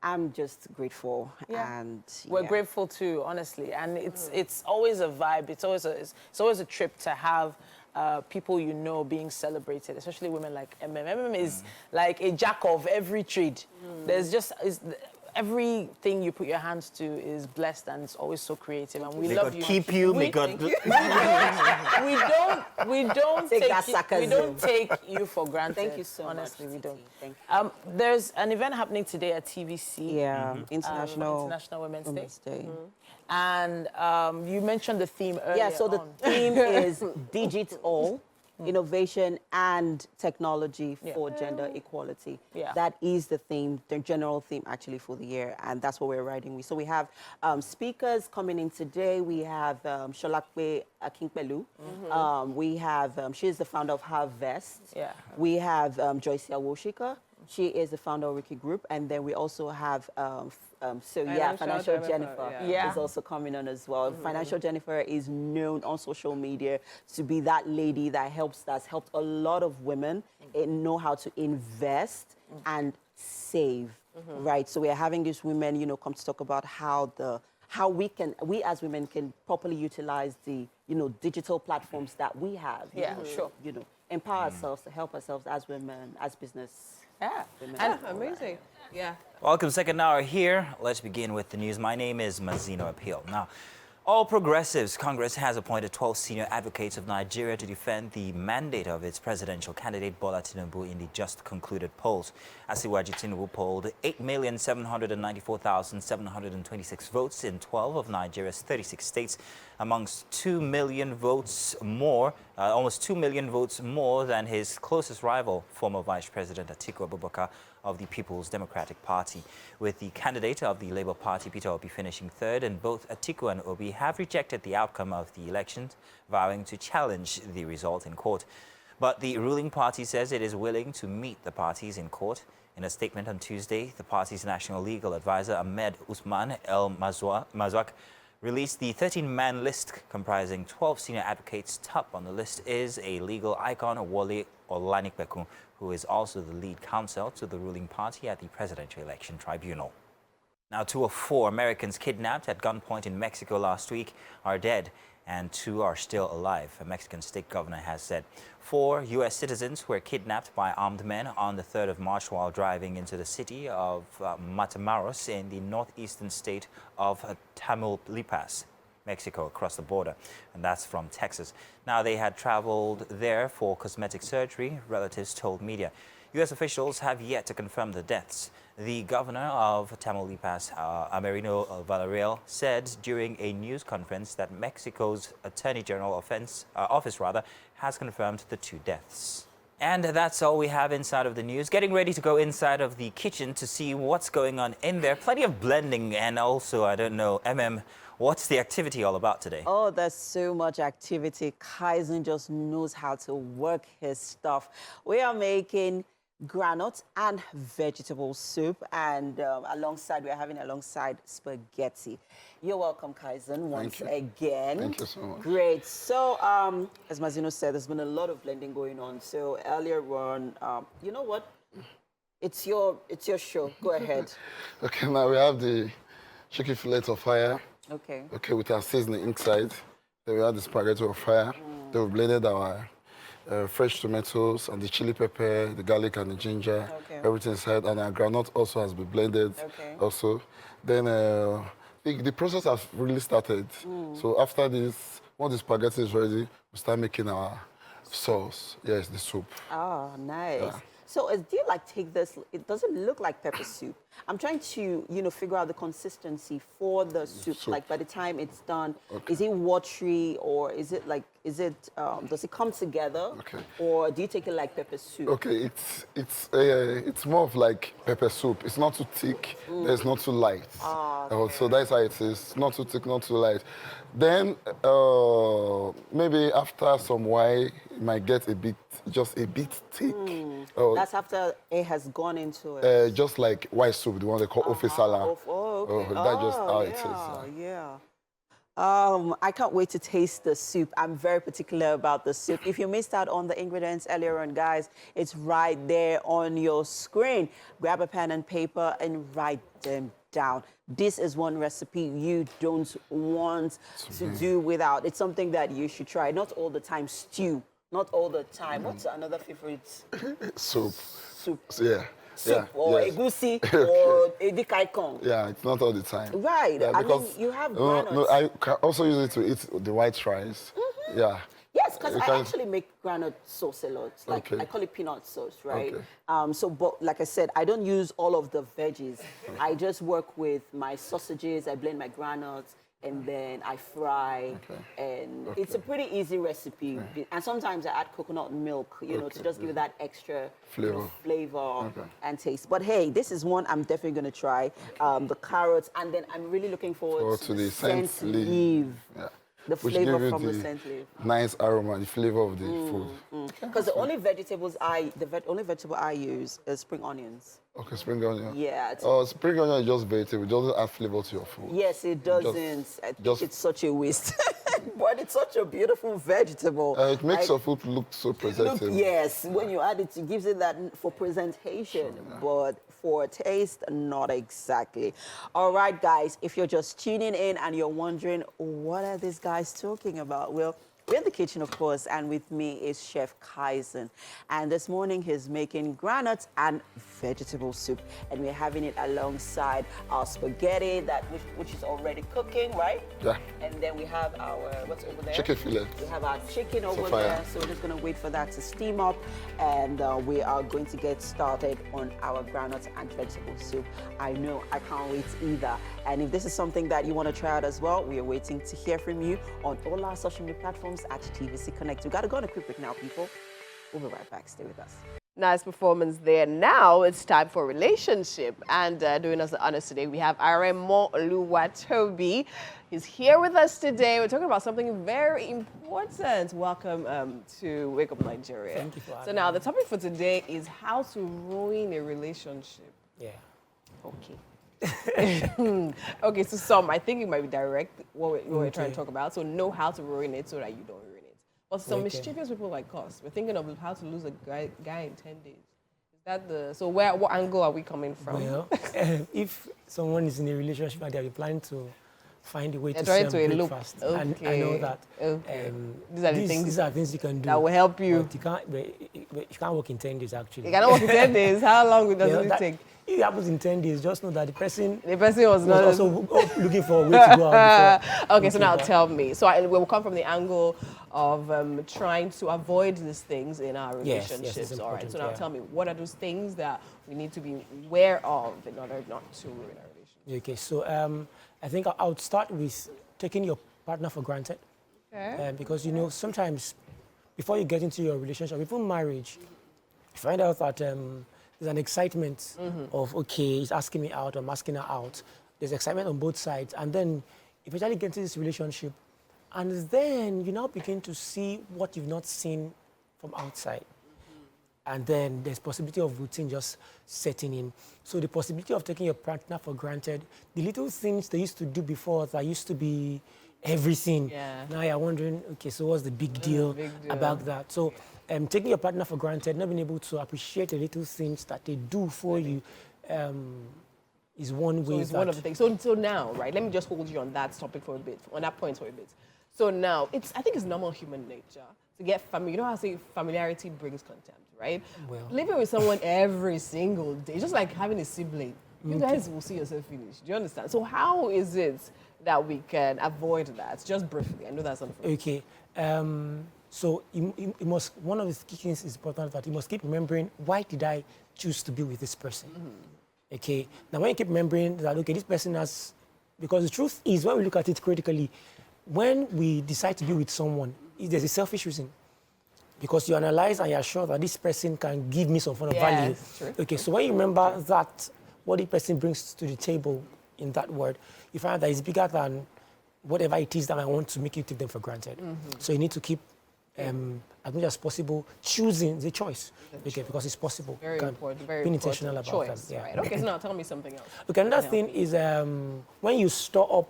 I'm just grateful, and we're grateful too, honestly. And it's always a vibe. It's always a trip to have people you know being celebrated, especially women like MM. MM is like a jack of every trade. There's just everything you put your hands to is blessed, and it's always so creative. And we love you. Keep you. May God. We don't take you for granted. Thank you so honestly, much. we don't. Thank you. There's an event happening today at TVC. Yeah, International Women's Day. And you mentioned the theme earlier. Yeah, so the theme is Digital Innovation and Technology for Gender Equality. Yeah. That is the theme, the general theme actually for the year, and that's what we're riding with. So we have speakers coming in today. We have Sholakwe Akinpelu. We have, she is the founder of Harvest. Yeah. We have Joyce Awoshika. She is the founder of Ricky Group. And then we also have Financial Jennifer is also coming on as well. Financial Jennifer is known on social media to be that lady that's helped a lot of women know how to invest and save, right? So we're having these women, you know, come to talk about how we as women can properly utilize the, you know, digital platforms that we have. You know, empower ourselves to help ourselves as women, as business. Amazing. Yeah. Welcome, second hour here. Let's begin with the news. My name is Mazino Appeal. Now, All Progressives Congress has appointed 12 senior advocates of Nigeria to defend the mandate of its presidential candidate Bola Tinubu in the just concluded polls. Asiwaju Tinubu polled 8,794,726 votes in 12 of Nigeria's 36 states, amongst 2 million votes more, almost 2 million votes more than his closest rival, former Vice President Atiku Abubakar of the People's Democratic Party, with the candidate of the Labour Party, Peter Obi, finishing third, and both Atiku and Obi have rejected the outcome of the elections, vowing to challenge the result in court. But the ruling party says it is willing to meet the parties in court. In a statement on Tuesday, the party's national legal advisor, Ahmed Usman El Mazwak, released the 13-man list comprising 12 senior advocates. Top on the list is a legal icon, Wole Olanipekun, who is also the lead counsel to the ruling party at the Presidential Election Tribunal. Now, 2 of 4 Americans kidnapped at gunpoint in Mexico last week are dead, and 2 are still alive, a Mexican state governor has said. 4 U.S. citizens were kidnapped by armed men on the 3rd of March while driving into the city of Matamoros in the northeastern state of Tamaulipas, Mexico, across the border, and that's from Texas. Now, they had traveled there for cosmetic surgery, relatives told media. U.S. officials have yet to confirm the deaths. The governor of Tamaulipas, Amerino Villarreal, said during a news conference that Mexico's Attorney General office has confirmed the 2 deaths. And that's all we have inside of the news. Getting ready to go inside of the kitchen to see what's going on in there. Plenty of blending, and also, I don't know, what's the activity all about today? Oh, there's so much activity. Kaizen just knows how to work his stuff. We are making granite and vegetable soup, and we're having alongside spaghetti. You're welcome, Kaizen, once again. Thank you so much. Great. So, as Mazino said, there's been a lot of blending going on. So earlier on, you know what? It's your show. Go ahead. Okay, now we have the chicken fillet of fire. Okay. Okay, with our seasoning inside. Then we have the spaghetti of fire. Then we blended our fresh tomatoes and the chili pepper, the garlic and the ginger, everything inside. And our granite also has been blended also. Then the process has really started. So after this, once the spaghetti is ready, we start making our sauce. Yes, the soup. Oh, nice. Yeah. So do you take this? It doesn't look like pepper soup. I'm trying to, figure out the consistency for the soup. Like by the time it's done, is it watery or is it does it come together? Or do you take it like pepper soup? Okay, it's more of like pepper soup. It's not too thick. It's not too light. So that's how it is. Not too thick, not too light. Then maybe after some while, it might get just a bit thick. That's after it has gone into it. Just like white soup, the one they call ofisala. That's just how it is. Yeah. I can't wait to taste the soup. I'm very particular about the soup. If you missed out on the ingredients earlier on, guys, it's right there on your screen. Grab a pen and paper and write them down. This is one recipe you don't want to do without. It's something that you should try. Not all the time. Stew. Not all the time. What's another favorite? Soup. Yeah. Soup or egusi or edikaikong. Yeah, it's not all the time. Right. Yeah, I mean, you have granules. I can also use it to eat the white rice. Yeah. Yes, because I actually make granite sauce a lot. Like I call it peanut sauce, right? But like I said, I don't use all of the veggies. I just work with my sausages. I blend my granules, and then I fry. And it's a pretty easy recipe. And sometimes I add coconut milk, to just give it that extra flavor and taste. But hey, this is one I'm definitely going to try. The carrots, and then I'm really looking forward to the scent leaf. Yeah. The flavor from the scent leaf. Nice aroma, the flavor of the food. Because the only vegetable I use is spring onions. Okay, spring onion. Yeah. Spring onion is just vegetable. It doesn't add flavor to your food. Yes, it doesn't. I think it's such a waste. But it's such a beautiful vegetable. It makes your food look so presentable. Yes, when you add it, it gives it that for presentation. But for taste, not exactly. All right, guys, if you're just tuning in and you're wondering, what are these guys talking about? Well, We're in the kitchen, of course, and with me is Chef Kaizen. And this morning he's making granuts and vegetable soup. And we're having it alongside our spaghetti, which is already cooking, right? Yeah. And then we have our, what's over there? Chicken fillet. We have our chicken over fire. there. So we're just going to wait for that to steam up. And we are going to get started on our granuts and vegetable soup. I know, I can't wait either. And if this is something that you want to try out as well, we are waiting to hear from you on all our social media platforms at TVC Connect. We got to go on a quick break now, people. We'll be right back. Stay with us. Nice performance there. Now it's time for relationship. And doing us the honors today, we have Aremo Oluwatobi. He's here with us today. We're talking about something very important. Welcome to Wake Up Nigeria. Thank you for having So now me. the topic for today is how to ruin a relationship. Yeah. Okay. Okay, so some, I think it might be direct, what we're trying to talk about. So know how to ruin it so that you don't ruin it. But some mischievous people like us, we're thinking of how to lose a guy in 10 days. Is that the, so what angle are we coming from? Well, if someone is in a relationship and they're planning to find a way to trying sell to elope. breakfast, and I know that These are the these are things you can do that will help you. But you can't work in 10 days, actually. You cannot work in 10 days. How long does it take? If it happens in 10 days, just know that the person was not also looking for a way to go out before. Okay, so now tell me. So we'll come from the angle of trying to avoid these things in our relationships. Yes, all right. So now tell me, what are those things that we need to be aware of in order not to ruin our relationship? Okay, so I think I would start with taking your partner for granted. Okay. Because, you know, sometimes before you get into your relationship, even marriage, you find out that there's an excitement of, okay, he's asking me out, I'm asking her out. There's excitement on both sides. And then eventually get into this relationship. And then you now begin to see what you've not seen from outside. And then there's possibility of routine just setting in. So the possibility of taking your partner for granted, the little things they used to do before that used to be everything. Yeah. Now you're wondering, okay, so what's the big deal about that? So taking your partner for granted, not being able to appreciate the little things that they do for you is one way. So it's one of the things. So now, right, let me just hold you on that topic for a bit, on that point for a bit. So now, I think it's normal human nature to get you know how I say familiarity brings contempt, right? Well. Living with someone every single day, just like having a sibling, you guys will see yourself finish. Do you understand? So how is it that we can avoid that? Just briefly, I know that's not for Okay. So you must, one of the key things is important that you must keep remembering, why did I choose to be with this person? Okay. Now, when you keep remembering that, okay, this person has, because the truth is, when we look at it critically, when we decide to be with someone, there's a selfish reason. Because you analyze and you're sure that this person can give me some form of value. True. Okay, so when you remember that, what the person brings to the table in that word, you find that it's bigger than whatever it is that I want to make you take them for granted. So you need to keep, as much as possible, choosing the choice. Okay, because it's possible. Very important, very being important. intentional about Choice, them. Yeah. right. Okay, so now tell me something else. Okay, another thing is when you store up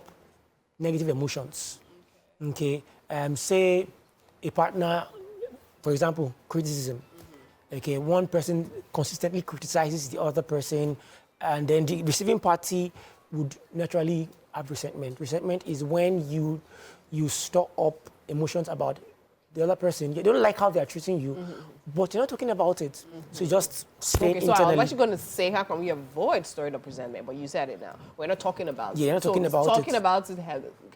negative emotions, okay, say a partner, for example, criticism. Okay, one person consistently criticizes the other person, and then the receiving party would naturally have resentment. Resentment is when you store up emotions about the other person. You don't like how they're treating you, but you're not talking about it. So you just stay Okay, so internally. I was actually going to say, how can we avoid storing up resentment? But you said it now. We're not talking about it. Yeah, you're not talking about it. Talking about it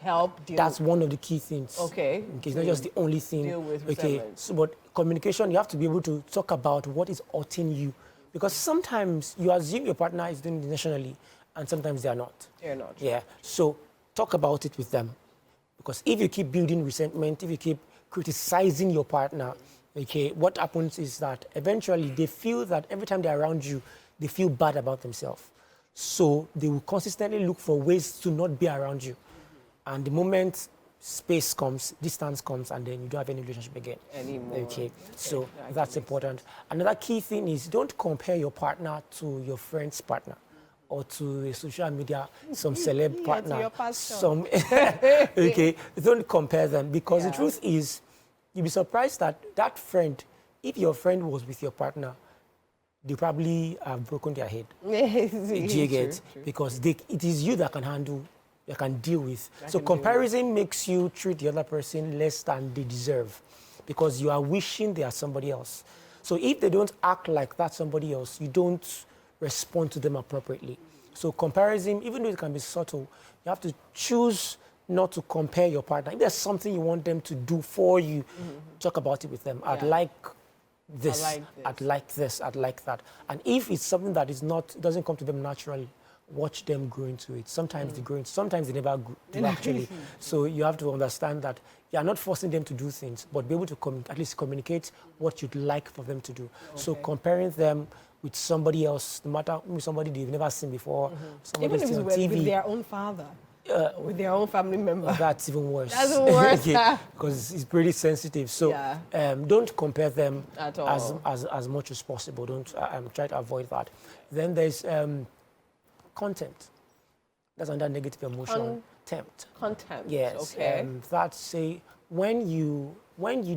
help deal. That's one of the key things. Okay. It's not just the only thing. Deal with okay. resentment. So, but communication, you have to be able to talk about what is hurting you. Because sometimes you assume your partner is doing it intentionally, and sometimes they are not. They're not. Yeah. So talk about it with them. Because if you keep building resentment, if you keep criticizing your partner, okay, what happens is that eventually they feel that every time they're around you, they feel bad about themselves. So they will consistently look for ways to not be around you. And the moment space comes, distance comes, and then you don't have any relationship again. Anymore. Okay, so that's important. Another key thing is don't compare your partner to your friend's partner or to a social media, some celeb partner. To your pastor. Some okay, don't compare them, because the truth is, you'll be surprised that that friend, if your friend was with your partner, they probably have broken their head. Do you get? True. Because it is you that can handle you can deal with. So comparison makes you treat the other person less than they deserve because you are wishing they are somebody else. So if they don't act like that somebody else, you don't respond to them appropriately. So comparison, even though it can be subtle, you have to choose not to compare your partner. If there's something you want them to do for you, talk about it with them. I'd like this, I'd like this, I'd like that. And if it's something that is not, doesn't come to them naturally, watch them grow into it. Sometimes they grow into, sometimes they never do actually. So you have to understand that you are not forcing them to do things, but be able to at least communicate what you'd like for them to do. So comparing them with somebody else, no matter somebody they've never seen before, somebody even if it's on TV. with their own father, with their own family member. That's even worse. That's worse. Because it's pretty sensitive. So don't compare them at all. as much as possible. Don't try to avoid that. Then there's contempt. That's under negative emotion. Contempt. Yes. Okay. That's say when you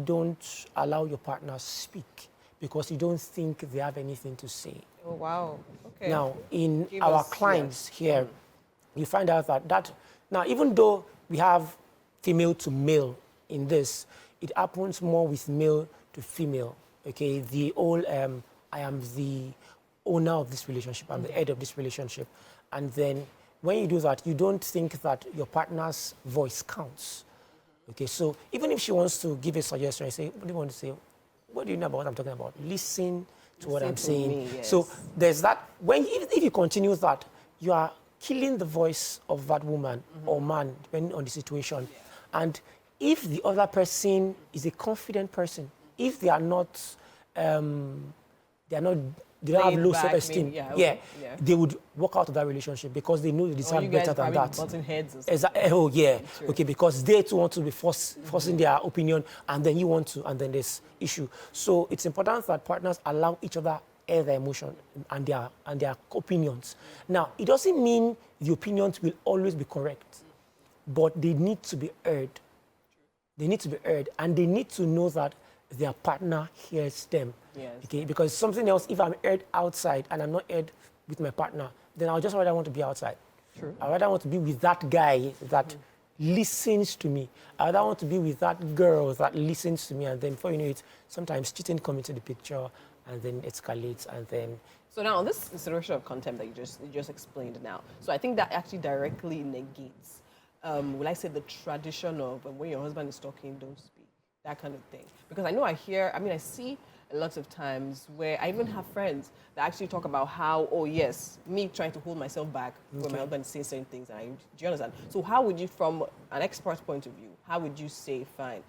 don't allow your partner speak because you don't think they have anything to say. Oh wow. Okay. Now in our clients here, you find out that now even though we have female to male in this, it happens more with male to female. Okay, the whole I am the owner of this relationship, I'm the head of this relationship, and then when you do that, you don't think that your partner's voice counts. Okay, so even if she wants to give a suggestion, I say, what do you want to say? What do you know about what I'm talking about? Listen to what I'm saying. Me, yes. So there's that. If you continue that, you are killing the voice of that woman or man, depending on the situation. And if the other person is a confident person, if they are not, they don't have low self-esteem. They would walk out of that relationship because they know they deserve better than that. Button heads Oh yeah, okay, because they too want to be forcing their opinion, and then you want to, and then there's issue. So it's important that partners allow each other air their emotion and their opinions. Now, it doesn't mean the opinions will always be correct, but they need to be heard. They need to be heard, and they need to know that their partner hears them. Yes. Okay, because something else, if I'm heard outside and I'm not heard with my partner, then I'll just rather want to be outside. True. I'd rather want to be with that guy that listens to me. I'd rather want to be with that girl that listens to me, and then before you know it, sometimes cheating comes into the picture, and then it escalates, and then... So now, this consideration of contempt that you just explained now, so I think that actually directly negates, will I say, the tradition of when your husband is talking, don't speak, that kind of thing. Because I see a lot of times where I even have friends that actually talk about how, oh yes, me trying to hold myself back when my husband says certain things. Do you understand? So how would you, from an expert's point of view, how would you say, fine,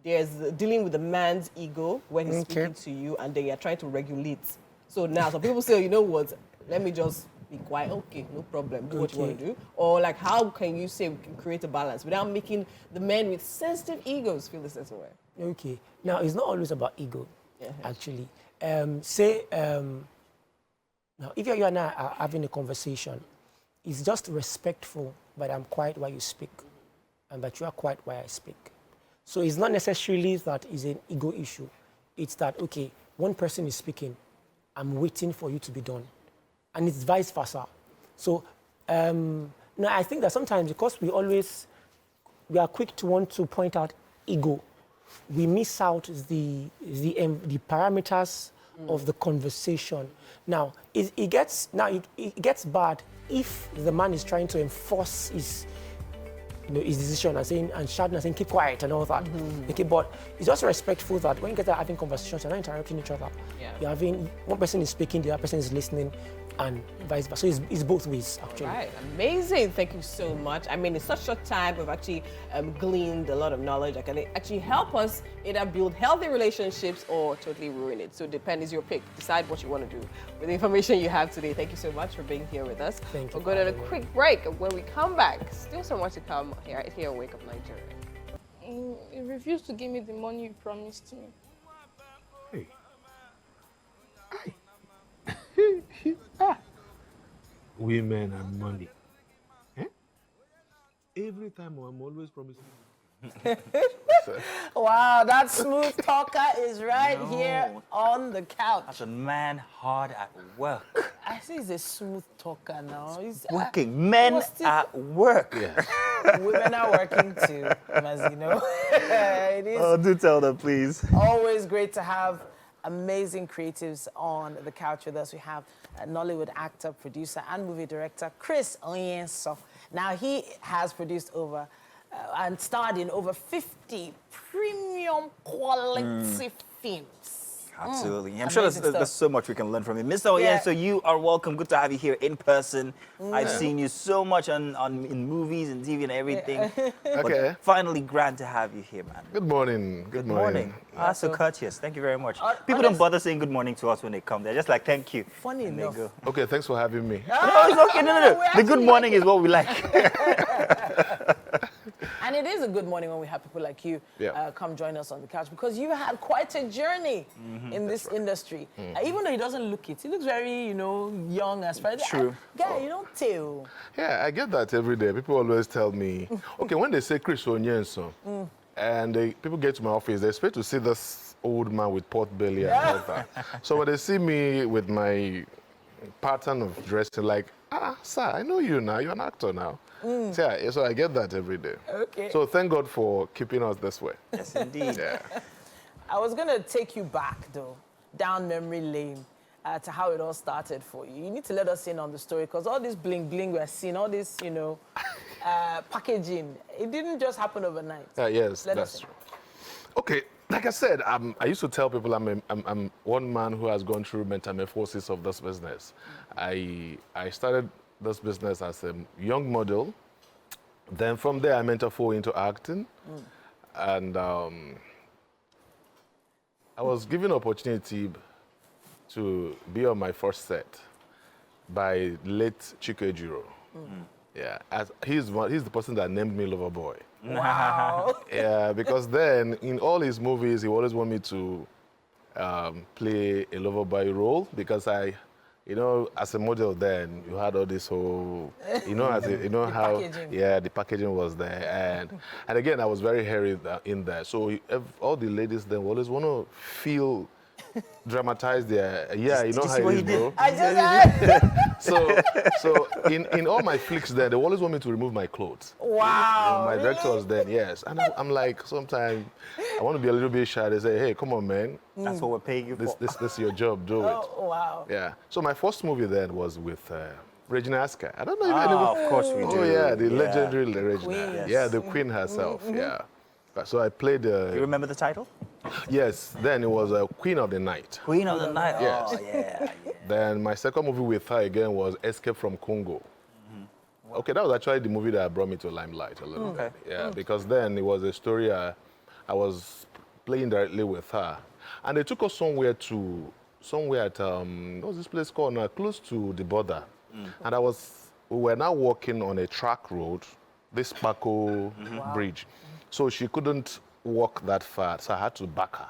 there's dealing with the man's ego when he's speaking to you, and then you're trying to regulate. So now some people say, you know what, let me just be quiet. Okay, no problem, do what you want to do. Or like, how can you say we can create a balance without making the men with sensitive egos feel the same way? Okay. Now, it's not always about ego, actually. Now, if you and I are having a conversation, it's just respectful, but I'm quiet while you speak, and that you are quiet while I speak. So it's not necessarily that it's an ego issue. It's that, okay, one person is speaking, I'm waiting for you to be done. And it's vice versa. So now I think that sometimes, because we are quick to want to point out ego, we miss out the parameters of the conversation. Now, it gets bad if the man is trying to enforce his decision and shouting and saying, keep quiet and all that. Okay, but it's also respectful that when you guys are having conversations, you're not interrupting each other. You're having, one person is speaking, the other person is listening, and vice versa. So it's both ways, actually. All right, amazing. Thank you so much. I mean, in such a short time, we've actually gleaned a lot of knowledge that can actually help us either build healthy relationships or totally ruin it. So depend is your pick. Decide what you want to do with the information you have today. Thank you so much for being here with us. Thank you. We'll go to a quick break. When we come back, still so much to come here on Wake Up Nigeria. You refused to give me the money you promised me. Hey. Women and money. Eh? Every time I'm always promising Wow, that smooth talker is right here on the couch. That's a man hard at work. I see he's a smooth talker now. He's Working. Men at work. Women are working too, as you know. It is do tell them, please. always great to have amazing creatives on the couch with us. We have a Nollywood actor, producer, and movie director, Chris Onyenso. Now, he has produced over and starred in over 50 premium quality films. Absolutely. I'm sure there's so much we can learn from you. Mr. Onyenso, you are welcome. Good to have you here in person. I've seen you so much in movies and TV and everything. But finally, grand to have you here, man. Good morning. Good morning. So courteous. Thank you very much. People don't bother saying good morning to us when they come. They're just like, thank you. Funny enough. They go. Okay, thanks for having me. No, it's okay. No. The good morning is what we like. And it is a good morning when we have people like you come join us on the couch, because you had quite a journey in this industry. Even though he doesn't look it, he looks very, young as far as true. Guy, you don't tell. Yeah, I get that every day. People always tell me, okay, when they say Chris Onyenso, and people get to my office, they expect to see this old man with pot belly and all that. So when they see me with my pattern of dressing, like, sir, I know you now. You're an actor now. So I get that every day. Okay. So thank God for keeping us this way. Yes, indeed. I was going to take you back, though, down memory lane to how it all started for you. You need to let us in on the story, because all this bling-bling we're seeing, all this, packaging, it didn't just happen overnight. Yes, Let that's us in. true. Okay, like I said, I used to tell people I'm one man who has gone through metamorphosis of this business. I started this business as a young model. Then from there, I metamorphosed into acting. And I was given opportunity to be on my first set by late Chike Ejiro. Yeah, he's the person that named me Loverboy. Wow. Yeah, because then in all his movies, he always wanted me to play a Loverboy role, because as a model then, you had all this whole, how, packaging. the packaging was there. And again, I was very hairy in there. So all the ladies then always want to feel dramatize their, how it is, bro. I just So in all my flicks there, they always want me to remove my clothes. Wow. My directors then, yes. And I'm like, sometimes I want to be a little bit shy. They say, hey, come on, man. That's what we're paying you for. This is your job, do it. Oh, wow. Yeah. So my first movie then was with Regina Asker. I don't know if anyone... of course we do. Oh, yeah, the legendary Regina. Queen. Yes. Yeah, the queen herself, yeah. So I played... You remember the title? Yes, then it was Queen of the Night. Queen of the Night. Yes. Oh, yeah. Then my second movie with her again was Escape from Congo. Okay, that was actually the movie that brought me to limelight a little bit. Yeah, because then it was a story I was playing directly with her. And they took us somewhere at, what's this place called now? Close to the border. And we were now walking on a track road, this Paco bridge. So she couldn't walk that far, so I had to back her.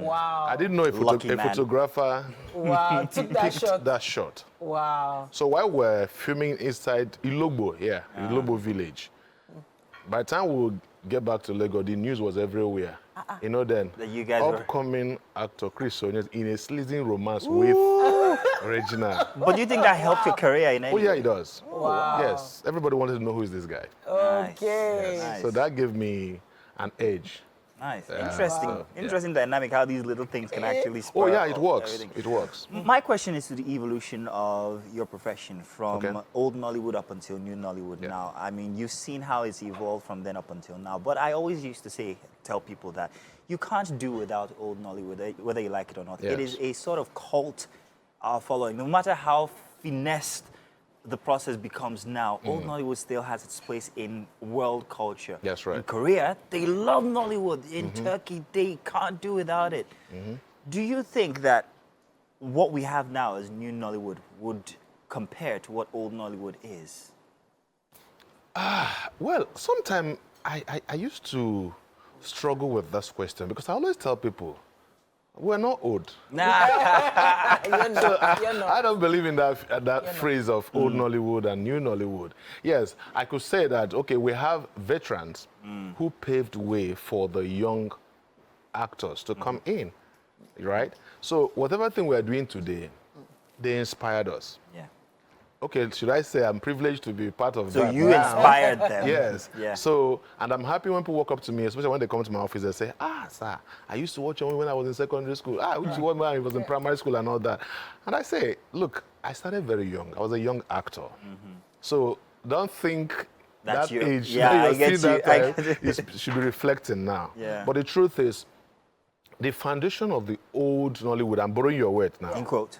Wow. I didn't know a photographer took that shot. that shot. Wow. So while we're filming inside Ilogbo, Ilogbo village, by the time we would get back to Lagos, the news was everywhere. Then that you guys upcoming actor Chris Onyenso in a slithering romance with Regina. But do you think that helped your career in any way? Oh yeah, it does. Wow. Yes, everybody wanted to know who is this guy. Okay. Nice. So that gave me an edge. Nice. Interesting. Interesting dynamic, how these little things can actually spur Oh yeah, it works. everything. It works. My question is to the evolution of your profession from old Nollywood up until new Nollywood now. I mean, you've seen how it's evolved from then up until now. But I always used to tell people that you can't do without old Nollywood, whether you like it or not. Yes. It is a sort of cult following. No matter how finessed the process becomes now, old Nollywood still has its place in world culture. That's right. In Korea, they love Nollywood. In Turkey, they can't do without it. Do you think that what we have now as new Nollywood would compare to what old Nollywood is? Well, sometimes I used to struggle with this question, because I always tell people, We're not old. Nah. You're not. I don't believe in that phrase of old Nollywood and new Nollywood. Yes, I could say that, okay, we have veterans who paved way for the young actors to come in, right? So whatever thing we're doing today, they inspired us. Yeah. Okay, should I say I'm privileged to be part of So that? you inspired them. Yes. Yeah. So, and I'm happy when people walk up to me, especially when they come to my office, they say, sir, I used to watch you when I was in secondary school. I used to watch when I was in primary school and all that. And I say, look, I started very young. I was a young actor. So don't think that age, I get you should be reflecting now. Yeah. But the truth is, the foundation of the old Nollywood, I'm borrowing your word now. In quote.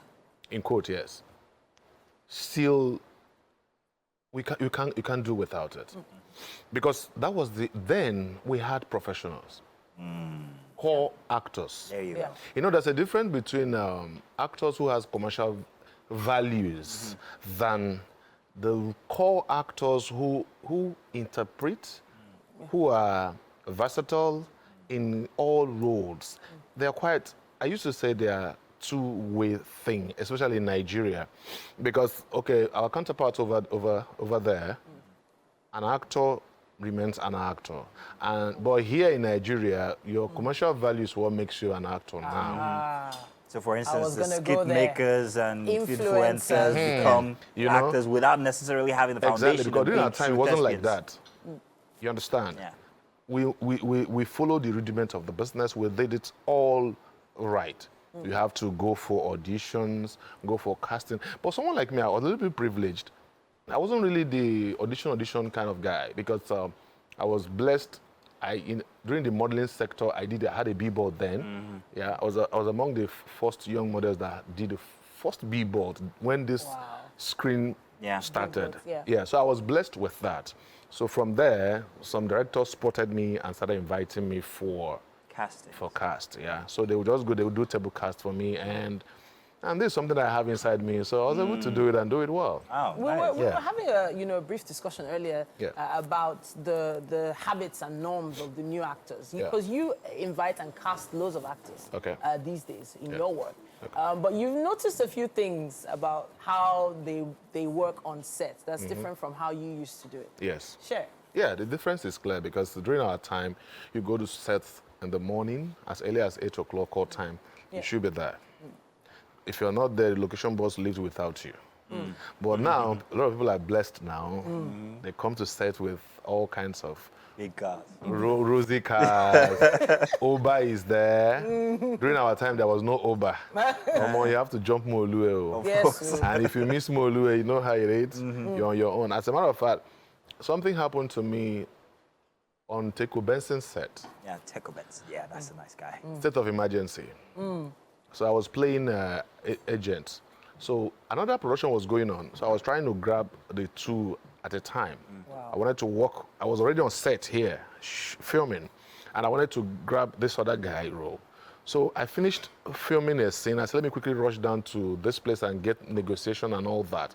In quote, yes. Still, you can't do without it. Because that was then we had professionals. Core actors. There you go. You know, there's a difference between actors who has commercial values than the core actors who interpret, who are versatile in all roles. They're quite, I used to say they are two-way thing, especially in Nigeria. Because, okay, our counterparts over there, an actor remains an actor. But here in Nigeria, your commercial value is what makes you an actor now. So, for instance, the gonna skit go there. makers and Influencers. influencers become actors without necessarily having the foundation. Exactly, because during our time, it wasn't like thespians. that. You understand? Yeah. We followed the rudiment of the business. We did it all right. You have to go for auditions, go for casting. But someone like me, I was a little bit privileged. I wasn't really the audition kind of guy because I was blessed. During the modeling sector, I had a billboard then. Yeah, I was among the first young models that did the first billboard when this screen started. Yeah, so I was blessed with that. So from there, some directors spotted me and started inviting me for cast, yeah. So they would just go, they would do table cast for me, and this is something that I have inside me. So I was able to do it and do it well. Oh, We were having a brief discussion earlier about the habits and norms of the new actors. Because you invite and cast loads of actors these days in your work. But you've noticed a few things about how they work on set that's different from how you used to do it. Yes. Sure. Yeah, the difference is clear because during our time, you go to set in the morning as early as 8 o'clock call time. You should be there. If you're not there, the location boss leaves without you. But now, a lot of people are blessed now. They come to set with all kinds of big cars. Rosy cars. Uber is there. During our time, there was no Uber. You have to jump Molue. Yes. And if you miss Molue, you know how it is. You're on your own. As a matter of fact, something happened to me on Teku Benson's set. Yeah, Teku Benson. Yeah, that's a nice guy. State of emergency. So I was playing agent. So another production was going on. So I was trying to grab the two at a time. I wanted to work. I was already on set here, filming. And I wanted to grab this other guy role. So I finished filming a scene. I said, let me quickly rush down to this place and get negotiation and all that.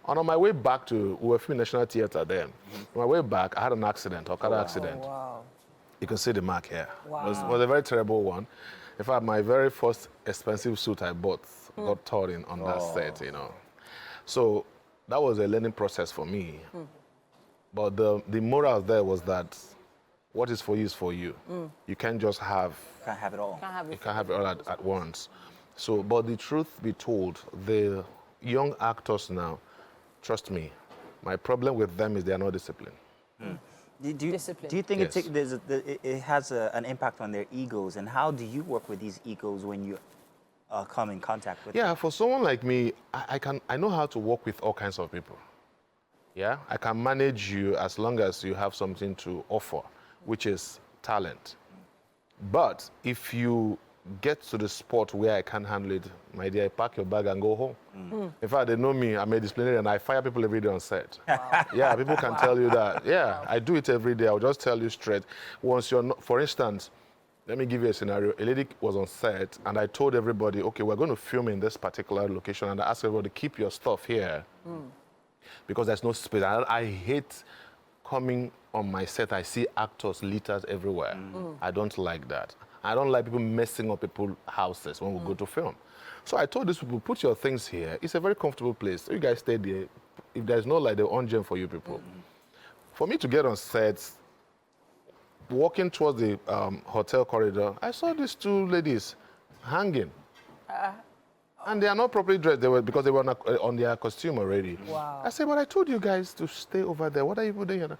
And on my way back we were filming National Theatre then. On my way back, I had an accident, a car accident. Wow. You can see the mark here. Wow. It was a very terrible one. In fact, my very first expensive suit I bought got torn on that set, you know. So that was a learning process for me. But the moral there was that what is for you is for you. You can't just have... Can't have it all. You can't have it all at once. So, but the truth be told, the young actors now, trust me, my problem with them is they are not disciplined. Do you think it has an impact on their egos? And how do you work with these egos when you come in contact with them? Yeah, for someone like me, I know how to work with all kinds of people. Yeah, I can manage you as long as you have something to offer, which is talent. But if you get to the spot where I can't handle it, my dear, I pack your bag and go home. In fact, they know me, I'm a disciplinarian, and I fire people every day on set. Yeah, people can tell you that. Yeah, I do it every day. I'll just tell you straight. Once you're not, for instance, let me give you a scenario. A lady was on set, and I told everybody, okay, we're going to film in this particular location, and I asked everybody, keep your stuff here, because there's no space. I hate coming on my set, I see actors, litters everywhere. I don't like that. I don't like people messing up people's houses when we go to film. So I told these people, put your things here. It's a very comfortable place. So you guys stay there. If there's no light, they'll on gem for you people. For me to get on set, walking towards the hotel corridor, I saw these two ladies hanging. And they are not properly dressed. Because they were on their costume already. Wow. I said, but I told you guys to stay over there. What are you doing here?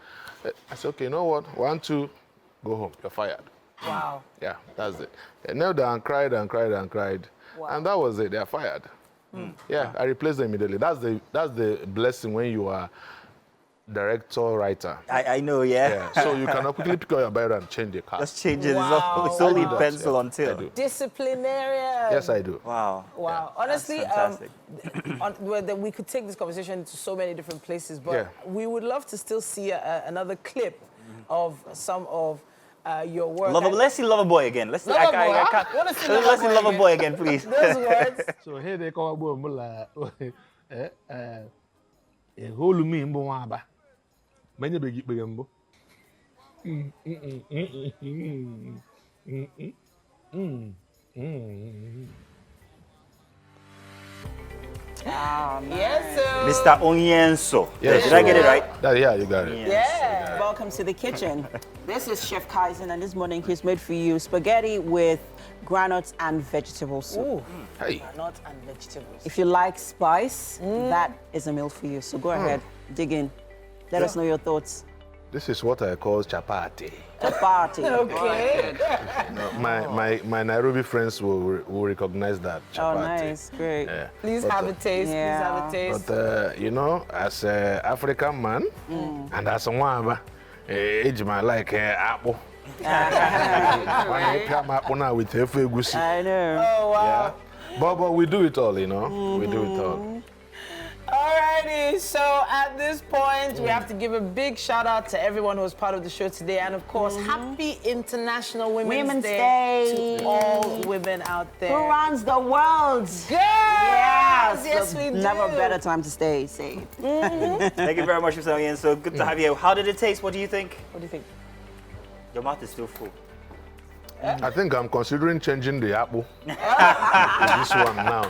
I said, okay, you know what? 1, 2, go home. You're fired. Wow. Yeah, that's it. They knelt down and cried and cried and cried. Wow. And that was it. They're fired. Yeah, I replaced them immediately. That's the blessing when you are director, writer. I know, yeah. So you cannot quickly pick up your Bible and change the car. Just change it. Wow. It's only I do that, pencil yeah. until. I do. Disciplinarian. Yes, I do. Wow. Wow. Honestly, fantastic. we could take this conversation to so many different places, but Yeah. we would love to still see another clip of some of your work. Let's see Loverboy again. Let's see. Loverboy, I huh? can't. Wanna see Let's see Loverboy Loverboy again, please. Those words. So here they come up with whole me mbo waba. Many big mbo. Yes, sir. Mr. Onyenso. Yes, Did I get it right? Yeah, you got it. Yeah. Welcome to the kitchen. This is Chef Kaizen, and this morning he's made for you spaghetti with granules and vegetable soup. Ooh. Hey. Nuts and vegetables. If you like spice, that is a meal for you. So go ahead, dig in. Let us know your thoughts. This is what I call chapati. Chapati. Okay. My Nairobi friends will recognize that chapati. Oh, nice. Great. Yeah. Please have a taste. Yeah. Please have a taste. But you know, as an African man and as a Mwaba, age man like apple. When I come up now with egusi. I know. Oh, wow. Yeah. But we do it all, you know. We do it all. Alrighty, so at this point, we have to give a big shout out to everyone who was part of the show today. And of course, happy International Women's Day to all women out there. Who runs the world? Girls! Yes, Yes, we do. Never a better time to stay safe. Thank you very much for saying so good to have you. How did it taste? What do you think? What do you think? Your mouth is still full. I think I'm considering changing the apple to this one now.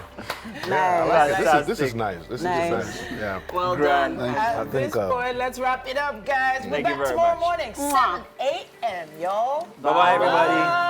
Yeah, I like it. This is nice. This is nice. Yeah. Well Grand. done. At this point, let's wrap it up, guys. We're Thank you back very tomorrow much. morning, 7 a.m., y'all. Bye-bye, everybody.